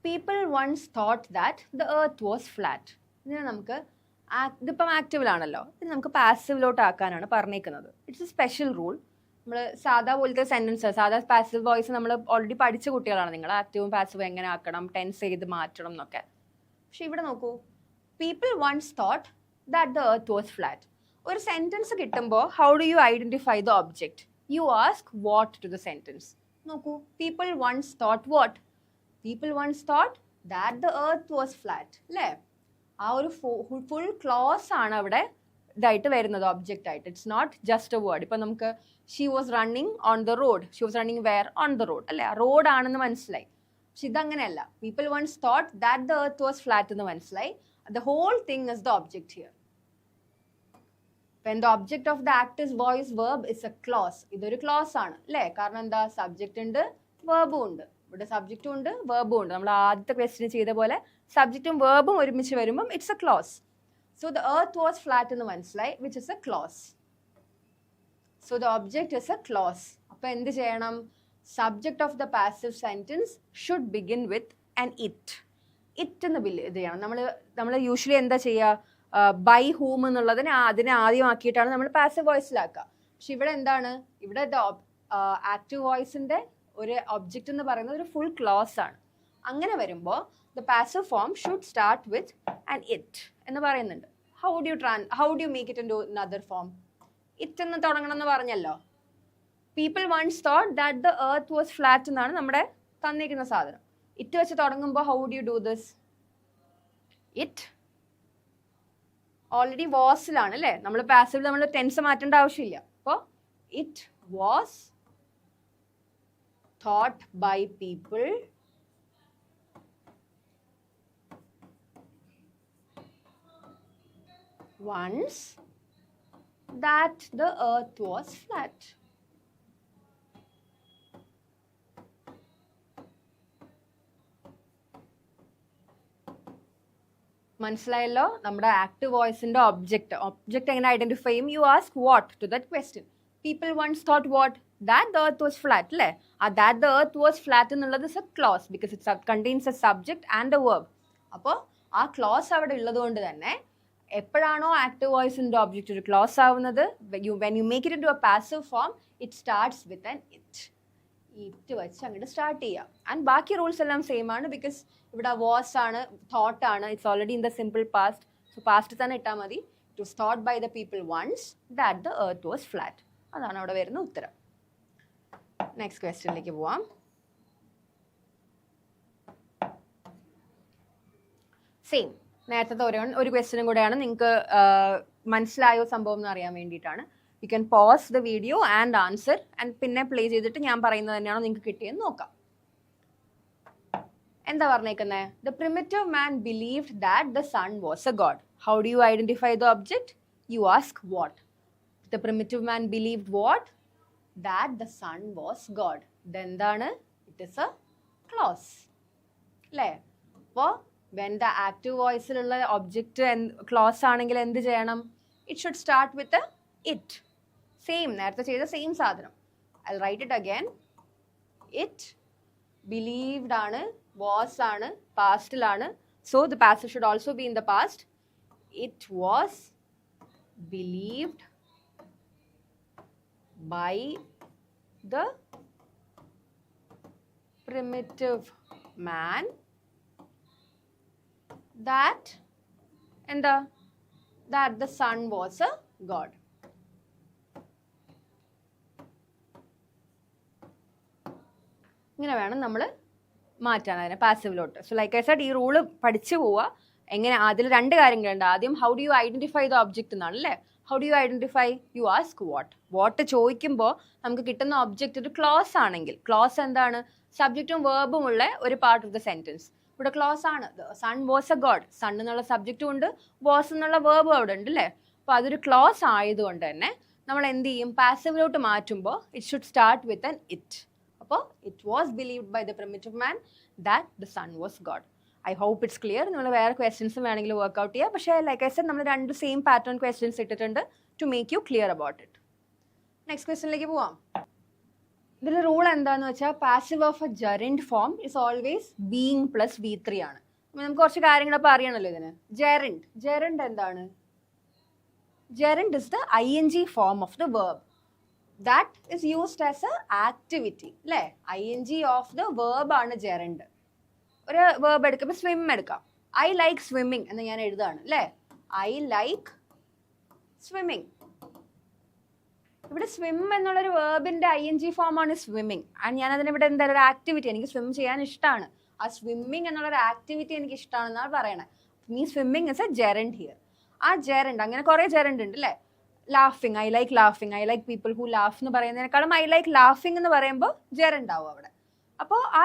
People once thought that the earth was flat. ഇതിനെ നമുക്ക് ഇതിപ്പം ആക്റ്റീവിലാണല്ലോ, ഇത് നമുക്ക് പാസീവിലോട്ട് ആക്കാനാണ് പറഞ്ഞേക്കുന്നത്. It's A special rule. നമ്മൾ സാധാ പോലത്തെ സെൻറ്റൻസ്, സാധാ പാസീവ് വോയിസ് നമ്മൾ ഓൾറെഡി പഠിച്ച കുട്ടികളാണ് നിങ്ങൾ. ആക്റ്റീവും പാസീവും എങ്ങനെ ആക്കണം, ടെൻസ് ചെയ്ത് മാറ്റണം എന്നൊക്കെ. പക്ഷെ ഇവിടെ നോക്കൂ, people once thought that the earth was flat. ഒരു സെൻറ്റൻസ് കിട്ടുമ്പോൾ how do you identify the object? You ask what to the sentence. നോക്കൂ, people once thought what? People once thought that the earth was flat. അല്ലേ? ആ ഒരു full close ആണ് അവിടെ ഇതായിട്ട് വരുന്നത് ഒബ്ജക്റ്റ് ആയിട്ട്. It's not just a word. ഇപ്പം നമുക്ക് she was running on the road, she was running where on the road അല്ലേ, റോഡ് ആണെന്ന് മനസ്സിലായി. പക്ഷെ ഇതങ്ങനെയല്ല. People once thought that the earth was flat എന്ന് മനസ്സിലായി. The whole thing is the object here. When the object of the act is voice verb is a clause. ഇതൊരു close ആണ് അല്ലേ, കാരണം എന്താ, സബ്ജക്റ്റ് ഉണ്ട് വേർബും ഉണ്ട്. ഇവിടെ സബ്ജക്റ്റും ഉണ്ട് വേർബും ഉണ്ട്. നമ്മൾ ആദ്യത്തെ ക്വസ്റ്റ്യൻ ചെയ്ത പോലെ സബ്ജക്റ്റും വേർബും ഒരുമിച്ച് വരുമ്പം it's A close. So the earth was flat എന്ന് മനസ്സിലായി, which is a close. So the object is a close. അപ്പോൾ എന്ത് ചെയ്യണം, subject of the passive sentence should begin with an it. It എന്ന് ഇത് ചെയ്യണം. നമ്മൾ യൂഷ്വലി എന്താ ചെയ്യുക, ബൈ ഹൂം എന്നുള്ളതിനെ അതിനെ ആദ്യമാക്കിയിട്ടാണ് നമ്മൾ പാസീവ് വോയിസിലാക്കുക. പക്ഷെ ഇവിടെ എന്താണ്, ഇവിടെ ആക്റ്റീവ് വോയിസിന്റെ ഒരു ഒബ്ജക്റ്റ് എന്ന് പറയുന്നത് ഒരു ഫുൾ ക്ലോസ് ആണ്. അങ്ങനെ വരുമ്പോൾ the passive form should start with an it എന്ന് പറയുന്നുണ്ട്. How do you make it into another form? It എന്ന് തുടങ്ങണം എന്ന് പറഞ്ഞല്ലോ. People once thought that the earth was flat എന്നാണ് നമ്മുടെ തന്നിരിക്കുന്ന സാധനം. ഇറ്റ് വെച്ച് തുടങ്ങുമ്പോൾ how do you do this? It already വാസിലാണ് അല്ലേ, നമ്മൾ പാസീവ് നമ്മൾ ടെൻസ് മാറ്റേണ്ട ആവശ്യമില്ല. അപ്പോൾ it was thought by people once that the earth was flat. മനസ്സിലായല്ലോ നമ്മുടെ ആക്റ്റീവ് വോയിസിന്റെ ഒബ്ജക്റ്റ് എങ്ങനെ ഐഡന്റിഫൈ ചെയ്യും? You ask what to that question. People once thought what? That the earth was flat അല്ലേ. that the earth was flat എന്നുള്ളത് is a clause because it contains a subject and a verb. അപ്പോൾ ആ close അവിടെ ഉള്ളത് കൊണ്ട് തന്നെ എപ്പോഴാണോ active വോയിസിന്റെ ഒബ്ജക്റ്റ് ഒരു ക്ലോസ് ആവുന്നത്, when you make it into a passive form, it starts with an it. It വെച്ച് അങ്ങോട്ട് സ്റ്റാർട്ട് ചെയ്യാം. ആൻഡ് ബാക്കി റൂൾസ് എല്ലാം സെയിം ആണ്, ബിക്കോസ് ഇവിടെ വാസ് ആണ്, തോട്ട് ആണ്, it's already in the simple past. So past തന്നെ ഇട്ടാൽ മതി. It was thought by the people once that the earth was flat. അതാണ് അവിടെ വരുന്ന ഉത്തരം. നെക്സ്റ്റ് ക്വസ്റ്റ്യനിലേക്ക് പോവാം. സെയിം നേരത്തെ ഒരു ക്വസ്റ്റ്യനും കൂടെയാണ്. നിങ്ങൾക്ക് മനസ്സിലായോ സംഭവം എന്ന് അറിയാൻ വേണ്ടിയിട്ടാണ്. You can pause the video and answer, and പിന്നെ പ്ലേ ചെയ്തിട്ട് ഞാൻ പറയുന്നത് തന്നെയാണോ നിങ്ങൾക്ക് കിട്ടിയെന്ന് നോക്കാം. എന്താ പറഞ്ഞേക്കുന്നത്? The primitive man believed that the sun was a god. How do you identify the object? You ask what. The primitive man believed what? That the sun was God. ഇതെന്താണ്? ഇറ്റ് ഇസ് എ ക്ലോസ് അല്ലേ. അപ്പോൾ when the active വോയിസിലുള്ള object clause ആണെങ്കിൽ എന്ത് ചെയ്യണം? It should start with it. Same നേരത്തെ ചെയ്ത same സാധനം. I write it again. It believed ആണ്, വാസ് ആണ്, പാസ്റ്റിലാണ്. So the past should also be in the past. It was believed by the primitive man that the sun was a god. ഇങ്ങനെ വേണം നമ്മൾ മാറ്റാൻ അതിനെ പാസീവിലോട്ട്. സോ ലൈക്ക് ഐ സെഡ്, ഈ rule പഠിച്ചു പോവുക. എങ്ങനെ അതിൽ രണ്ട് കാര്യങ്ങളുണ്ട്. ആദ്യം how do you identify the object എന്നാണ് അല്ലേ. How do you identify? U ask what. What ചോദിക്കുമ്പോൾ നമുക്ക് കിട്ടുന്ന ഒബ്ജക്റ്റ് ഒരു ക്ലോസ് ആണെങ്കിൽ, ക്ലോസ് എന്താണ്? സബ്ജക്റ്റും വേർബും ഉള്ള ഒരു പാർട്ട് ഓഫ് ദ സെന്റൻസ്. ഇവിടെ ക്ലോസ് ആണ്. Sun was a god. Sun എന്നുള്ള സബ്ജക്റ്റും ഉണ്ട്, വാസ് എന്നുള്ള വേർബും അവിടെ ഉണ്ട് അല്ലേ. അപ്പോൾ അതൊരു ക്ലോസ് ആയതുകൊണ്ട് തന്നെ നമ്മൾ എന്ത് ചെയ്യും? പാസീവിലോട്ട് മാറ്റുമ്പോൾ it should start with an it. അപ്പോൾ it was believed by the primitive man that the sun was god. I hope it's clear. നമ്മൾ വേറെ ക്വസ്റ്റ്യൻസും വേണമെങ്കിൽ വർക്ക്ഔട്ട് ചെയ്യാം. പക്ഷേ ലൈക്ക് ഐ സെഡ്, നമ്മൾ രണ്ട് സെയിം പാറ്റേൺ ക്വസ്റ്റ്യൻസ് ഇട്ടിട്ടുണ്ട് to make you clear about it. Next ക്വസ്റ്റ്യനിലേക്ക് പോവാം. ഇതിൽ റൂൾ എന്താണെന്ന് വെച്ചാൽ, passive of a gerund form is always being plus V3 ആണ്. അപ്പോൾ നമുക്ക് കുറച്ച് കാര്യങ്ങളപ്പോൾ അറിയണമല്ലോ ഇതിന്. ജെറിൻഡ് എന്താണ്? Gerund is the ING form of the verb. That is used as a activity അല്ലേ. ING ഓഫ് ദ വേർബ് ആണ് ജെറിൻഡ്. ഒരു വേർബ് എടുക്കാം, ഇപ്പം സ്വിം എടുക്കാം. ഐ ലൈക്ക് സ്വിമ്മിങ് എന്ന് ഞാൻ എഴുതാണ് അല്ലേ. I like swimming. ഇവിടെ സ്വിം എന്നുള്ളൊരു വേർബിന്റെ ING ഫോമാണ് സ്വിമ്മിങ്. ആൻഡ് ഞാൻ അതിനിവിടെ എന്തായാലും ഒരു ആക്ടിവിറ്റി, എനിക്ക് സ്വിം ചെയ്യാൻ ഇഷ്ടമാണ്. ആ സ്വിമ്മിങ് എന്നുള്ളൊരു ആക്ടിവിറ്റി എനിക്ക് ഇഷ്ടമാണെന്നാണ് പറയണത്. Means swimming is A ജെറിൻഡ് here. ആ ജെറണ്ട്, അങ്ങനെ കുറെ ജെറണ്ട് ഉണ്ട് അല്ലേ? ലാഫിങ്, I like ലാഫിങ്, I like people who laugh എന്ന് പറയുന്നതിനേക്കാളും ഐ ലൈക്ക് ലാഫിങ് എന്ന് പറയുമ്പോൾ ജെറണ്ട് ആവും അവിടെ. അപ്പോൾ ആ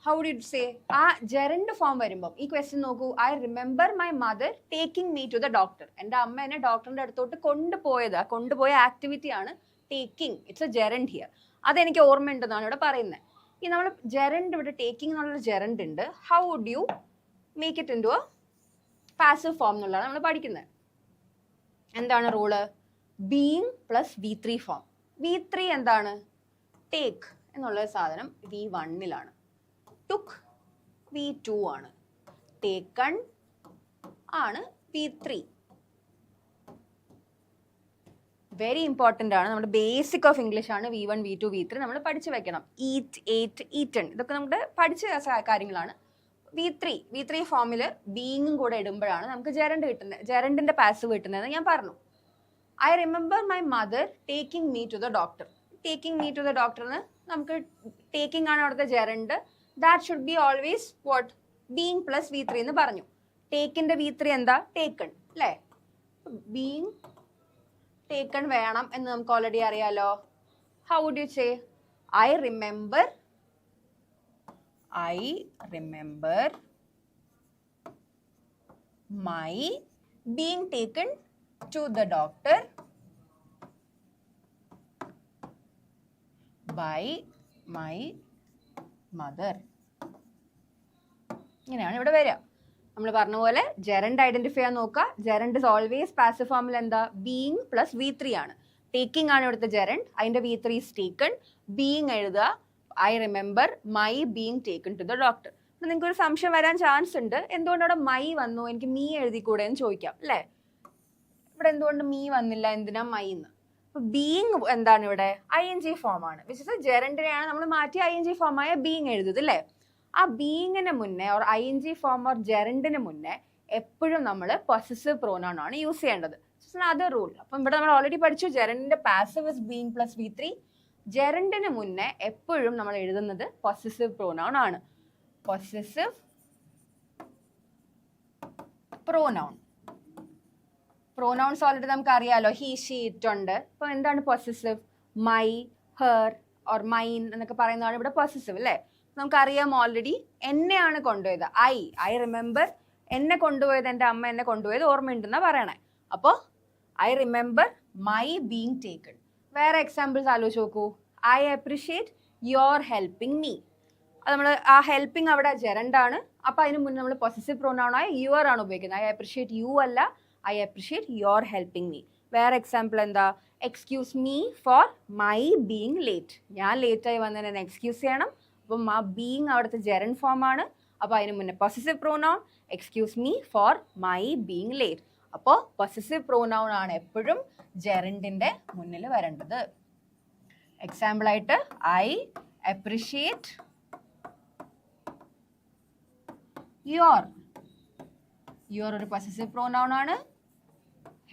ഹൗ ഡു സേ, ആ ജെറണ്ട് ഫോം വരുമ്പോൾ ഈ ക്വസ്റ്റ്യൻ നോക്കൂ. I remember my mother taking me to the doctor. എൻ്റെ അമ്മ എന്നെ ഡോക്ടറിന്റെ അടുത്തോട്ട് കൊണ്ടുപോയത്, ആ കൊണ്ടുപോയ ആക്ടിവിറ്റി ആണ് taking. It's A gerund here. അതെനിക്ക് ഓർമ്മയുണ്ടെന്നാണ് ഇവിടെ പറയുന്നത്. ഈ നമ്മൾ ജെറണ്ട്, ഇവിടെ ടേക്കിംഗ് എന്നുള്ളൊരു ജെറണ്ട് ഉണ്ട്. How would you make it into a passive form എന്നുള്ളതാണ് നമ്മൾ പഠിക്കുന്നത്. എന്താണ് rule? Being plus V3 form. V3 എന്താണ്? ടേക്ക് എന്നുള്ള സാധനം V1-ലാണ്. ടുക്ക് V2 ആണ്. ടേക്കൺ ആണ് V3. വെരി ഇമ്പോർട്ടൻ്റ് ആണ്. നമ്മുടെ ബേസിക് ഓഫ് ഇംഗ്ലീഷ് ആണ്. V1, V2, V3 നമ്മൾ പഠിച്ചു വെക്കണം. ഈറ്റ്, ഏറ്റ്, ഈറ്റൺ, ഇതൊക്കെ നമ്മുടെ പഠിച്ച കാര്യങ്ങളാണ്. V3 ഫോമിൽ ബീയിങ്ങും കൂടെ ഇടുമ്പോഴാണ് നമുക്ക് ജെറണ്ട് കിട്ടുന്നത്, ജെറണ്ടിന്റെ പാസീവ് കിട്ടുന്നതെന്ന് ഞാൻ പറഞ്ഞു. I remember my mother taking me to the doctor. Taking me to the ഡോക്ടറിന് നമുക്ക് ടേക്കിംഗ് ആണ് അവിടുത്തെ gerund. That should be always what? Being plus V3 എന്ന് പറഞ്ഞു. ടേക്കിന്റെ V3 എന്താ? ടേക്കൺ അല്ലേ? ബീയിങ് ടേക്കൺ വേണം എന്ന് നമുക്ക് ഓൾറെഡി അറിയാലോ. How would you say? I remember my being taken to the doctor by my mother. ഇങ്ങനെയാണ് ഇവിടെ വരിക. നമ്മൾ പറഞ്ഞ പോലെ ജെറണ്ട് ഐഡന്റിഫൈ ചെയ്യാൻ നോക്കുക. ജെറണ്ട് ഇസ് ഓൾവേസ് പാസീവ് ഫോമിൽ എന്താ? ബീയിങ് പ്ലസ് V3 ആണ്. ടേക്കിംഗ് ആണ് ഇവിടുത്തെ ജെറണ്ട്, അതിന്റെ V3 is taken. ബീയിങ് എഴുതുക. I remember my being taken to the doctor. നിങ്ങൾക്ക് ഒരു സംശയം വരാൻ ചാൻസ് ഉണ്ട്, എന്തുകൊണ്ട് അവിടെ മൈ വന്നു, എനിക്ക് മീ എഴുതിക്കൂടെ എന്ന് ചോദിക്കാം അല്ലേ? ഇവിടെ എന്തുകൊണ്ട് മീ വന്നില്ല, എന്തിനാ മൈ എന്ന്? അപ്പൊ ബീയിങ് എന്താണ് ഇവിടെ? ING ഫോം ആണ്. വിച്ച് ഇസ് ജെറണ്ടിനെയാണ് നമ്മൾ മാറ്റി ING ഫോം ആയ ബീയിങ് എഴുതുന്നത് അല്ലേ? ആ ബീയിങ്ങിന് മുന്നേ ഓർ ING ഫോം ഓർ ജെറണ്ടിന് മുന്നേ എപ്പോഴും നമ്മൾ പൊസസീവ് പ്രോനൗൺ ആണ് യൂസ് ചെയ്യേണ്ടത്. Other rule. അപ്പം ഇവിടെ നമ്മൾ ഓൾറെഡി പഠിച്ചു, ജെറണ്ടിന്റെ passive is being plus V3. ജെറണ്ടിന് മുന്നേ എപ്പോഴും നമ്മൾ എഴുതുന്നത് പൊസസീവ് പ്രോനൗൺ ആണ്. Possessive pronoun. പ്രോനൗൺസ് ഓൾറെഡി നമുക്ക് അറിയാലോ, ഹി, ഷീ, ഇറ്റ് ഉണ്ട്. അപ്പൊ എന്താണ് possessive? My, her or mine എന്നൊക്കെ പറയുന്നതാണ് ഇവിടെ പൊസസീവ് അല്ലേ? നമുക്കറിയാം ഓൾറെഡി. എന്നെയാണ് കൊണ്ടുപോയത്, ഐ റിമെമ്പർ. എന്നെ കൊണ്ടുപോയത്, എൻ്റെ അമ്മ എന്നെ കൊണ്ടുപോയത് ഓർമ്മയുണ്ടെന്നാ പറയണേ. അപ്പോൾ I remember my being taken. വേറെ എക്സാമ്പിൾസ് ആലോചിച്ച് നോക്കൂ. I appreciate your helping me. അത് നമ്മൾ ആ ഹെൽപ്പിംഗ് അവിടെ ജെറണ്ടാണ്. അപ്പം അതിന് മുന്നേ നമ്മൾ പൊസസീവ് പ്രോനൗണായ യുവർ ആണ് ഉപയോഗിക്കുന്നത്. ഐ അപ്രിഷിയേറ്റ് യു അല്ല, I appreciate your helping me. വേറെ എക്സാമ്പിൾ എന്താ? Excuse me for my being late. ഞാൻ ലേറ്റായി വന്നതിനെ എക്സ്ക്യൂസ് ചെയ്യണം. അപ്പം ആ ബീങ് അവിടുത്തെ ജെറണ്ട് ഫോം ആണ്. അപ്പോൾ അതിന് മുന്നേ possessive pronoun, excuse me for my being late. അപ്പോൾ പൊസസീവ് പ്രോനൗൺ ആണ് എപ്പോഴും ജെറണ്ടിന്റെ മുന്നിൽ വരേണ്ടത്. എക്സാമ്പിൾ ആയിട്ട് ഐ അപ്രിഷിയേറ്റ് യുവർ. യുവർ ഒരു പൊസസീവ് പ്രോനൗൺ ആണ്.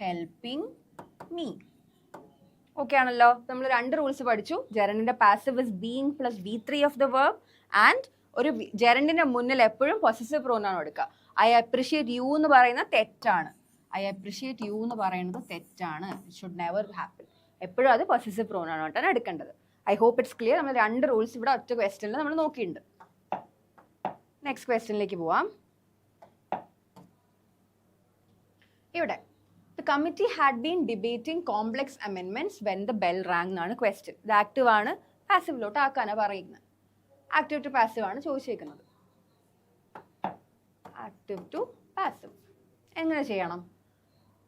Helping me. ഓക്കെ ആണല്ലോ? നമ്മൾ രണ്ട് റൂൾസ് പഠിച്ചു. ജെറണ്ടിന്റെ passive is being plus V3 of the verb. And ഒരു ജെറണ്ടിന്റെ മുന്നിൽ എപ്പോഴും പൊസസീവ് പ്രോനൗൺ എടുക്കുക. ഐ അപ്രിഷിയേറ്റ് യു എന്ന് പറയുന്നത് തെറ്റാണ്. ഐ അപ്രിഷിയേറ്റ് യു എന്ന് പറയുന്നത് തെറ്റാണ്. It should never happen. എപ്പോഴും അത് പൊസസീവ് പ്രോനൗൺ ആയിട്ടാണ് എടുക്കേണ്ടത്. I hope it's clear. നമ്മൾ രണ്ട് റൂൾസ് ഇവിടെ ഒറ്റ ക്വസ്റ്റ്യനിൽ നമ്മൾ നോക്കിയിട്ടുണ്ട്. നെക്സ്റ്റ് ക്വസ്റ്റ്യനിലേക്ക് പോവാം. ഇവിടെ The committee had been debating complex amendments when the bell rang എന്നാണ് ക്വസ്റ്റ്യൻ. ഇത് ആക്റ്റീവ് ആണ്, പാസീവിലോട്ട് ആക്കാനാണ് പറയുന്നത്. ആക്റ്റീവ് ടു പാസീവ് ആണ് ചോദിച്ചേക്കുന്നത്. ആക്റ്റീവ് ടു പാസീവ് എങ്ങനെ ചെയ്യണം?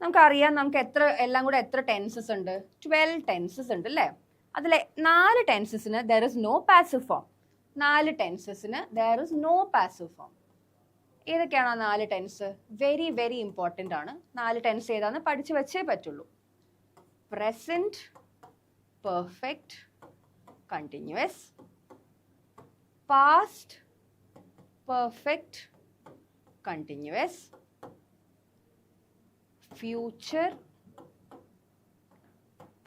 നമുക്കറിയാം, നമുക്ക് എല്ലാം കൂടെ എത്ര ടെൻസസ് ഉണ്ട്? 12 ടെൻസസ് ഉണ്ട് അല്ലേ? അതിലെ 4 ടെൻസസിന് there is no passive form. 4 ടെൻസസിന് there is no passive form. ഏതൊക്കെയാണോ 4 ടെൻസ്? വെരി വെരി ഇമ്പോർട്ടൻ്റ് ആണ്. 4 ടെൻസ് ഏതാന്ന് പഠിച്ചു വെച്ചേ പറ്റുള്ളൂ. Present, perfect, continuous, past, perfect, continuous, future,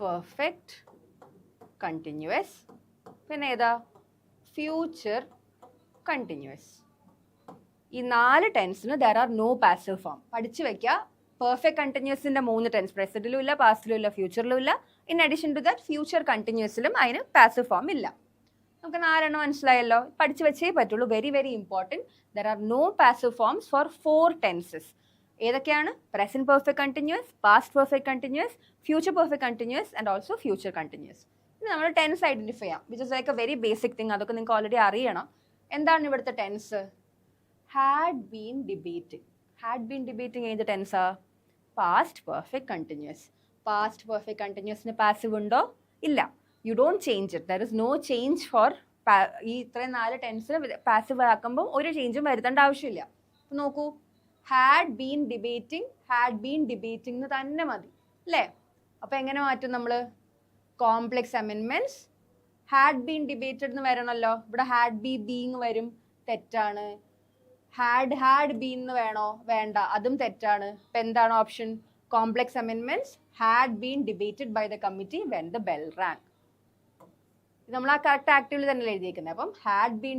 perfect, continuous, പിന്നെ ഏതാ? Future continuous. ഈ 4 ടെൻസിന് there are no passive form. പഠിച്ചു വെക്കുക. പെർഫെക്റ്റ് കണ്ടിന്യൂസിൻ്റെ 3 ടെൻസ്, പ്രസന്റിലും ഇല്ല, പാസ്റ്റിലും ഇല്ല, ഫ്യൂച്ചറിലും ഇല്ല. In addition to that future കണ്ടിന്യൂസിലും അതിന് പാസീവ് ഫോം ഇല്ല. നമുക്ക് 4 മനസ്സിലായല്ലോ, പഠിച്ചു വെച്ചേ പറ്റുള്ളൂ. Very very important. There are no passive forms for 4 tenses. ഏതൊക്കെയാണ്? Present perfect continuous, past perfect continuous, future perfect continuous and also future continuous. ഇനി നമ്മൾ ടെൻസ് ഐഡന്റിഫൈ ചെയ്യാം, which is like a very basic thing. അതൊക്കെ നിങ്ങൾക്ക് already അറിയണം. എന്താണ് ഇവിടുത്തെ tense? Had been debating. Had been debating ഏത് ടെൻസാ? Past perfect continuous. പാസ്റ്റ് പെർഫെക്റ്റ് കണ്ടിന്യൂസിന് പാസീവ് ഉണ്ടോ? ഇല്ല. You don't change it. There is no change for ഈ ഇത്രയും 4 ടെൻസിന് പാസീവ് ആക്കുമ്പോൾ ഒരു ചേഞ്ചും വരുത്തേണ്ട ആവശ്യമില്ല. അപ്പം നോക്കൂ, had been debating, had been debating എന്ന് തന്നെ മതി അല്ലേ? അപ്പം എങ്ങനെ മാറ്റും നമ്മൾ? കോംപ്ലെക്സ് അമെൻമെന്റ്സ്. ഹാഡ് ബീൻ ഡിബേറ്റഡ് എന്ന് വരണമല്ലോ. ഇവിടെ ഹാഡ് ബി ബീങ് വരും, തെറ്റാണ്. ഹാഡ് ബീൻ എന്ന് വേണോ? വേണ്ട, അതും തെറ്റാണ്. അപ്പം എന്താണ് ഓപ്ഷൻ? കോംപ്ലെക്സ് അമെൻമെന്റ്സ് had been debated by the committee when the bell rang. ഇത് നമ്മൾ ആ കറക്റ്റ് ആക്റ്റീവിൽ തന്നെ എഴുതിയിരിക്കുന്നത്. അപ്പം ഹാഡ് ബീൻ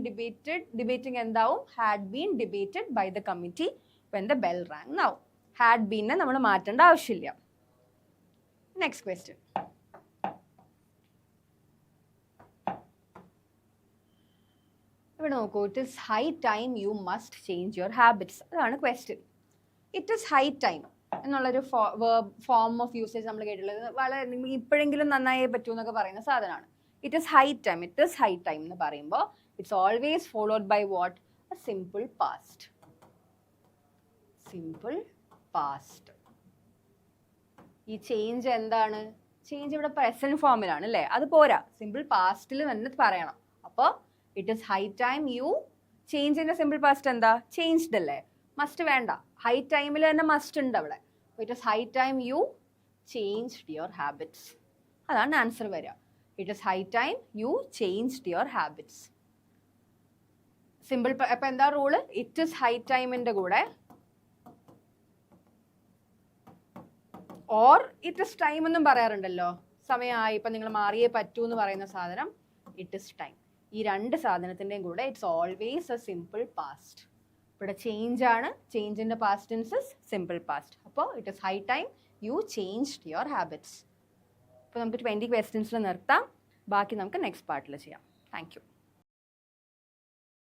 ഡിബേറ്റിംഗ് എന്താവും? Had been debated by the committee when the bell rang എന്നാവും. ഹാഡ് ബീനെ നമ്മൾ മാറ്റേണ്ട ആവശ്യമില്ല. Next question. ഇവിടെ നോക്കൂ, it is high time you must change your habits. അതാണ് question. It is high time എന്നുള്ളൊരു ഫോം ഓഫ് യൂസേജ് നമ്മൾ കേട്ടിട്ടുള്ളത്. വളരെ നിങ്ങൾക്ക് ഇപ്പോഴെങ്കിലും നന്നായേ പറ്റൂ എന്നൊക്കെ പറയുന്ന സാധനമാണ്. It is high time. It is high time എന്ന് പറയുമ്പോൾ it's always followed by what? A simple past. Simple past. ഈ ചേഞ്ച് എന്താണ്? ചേഞ്ച് ഇവിടെ പ്രസന്റ് ഫോമിലാണ് അല്ലേ? അത് പോരാ, സിമ്പിൾ പാസ്റ്റിൽ തന്നെ പറയണം. അപ്പോൾ it is high time you ചേഞ്ചിന്റെ സിമ്പിൾ പാസ്റ്റ് എന്താ? ചേഞ്ച്ഡ് അല്ലേ? മസ്റ്റ് വേണ്ട, ഹൈ ടൈമിൽ തന്നെ മസ്റ്റ് ഉണ്ട് അവിടെ. It is high time you changed your habits. അതാണ് ആൻസർ വരിക. It is high time you changed your habits. Simple. അപ്പം എന്താ റൂള്? ഇറ്റ് ഇസ് ഹൈ ടൈമിന്റെ കൂടെ ഓർ ഇറ്റ് ഇസ് ടൈം എന്നും പറയാറുണ്ടല്ലോ. സമയമായി, ഇപ്പം നിങ്ങൾ മാറിയേ പറ്റൂ എന്ന് പറയുന്ന സാധനം ഇറ്റ് ഇസ് ടൈം. ഈ 2 സാധനത്തിൻ്റെയും കൂടെ it's always A simple past. ഇവിടെ ചേഞ്ച് ആണ്, ചേഞ്ചിൻ്റെ പാസ്റ്റ് ടെൻസ് സിമ്പിൾ പാസ്റ്റ്. അപ്പോൾ it is high time you changed your habits. അപ്പോൾ നമുക്ക് 20 ക്വസ്റ്റ്യൻസിൽ നിർത്താം. ബാക്കി നമുക്ക് നെക്സ്റ്റ് പാർട്ടിൽ ചെയ്യാം. Thank you.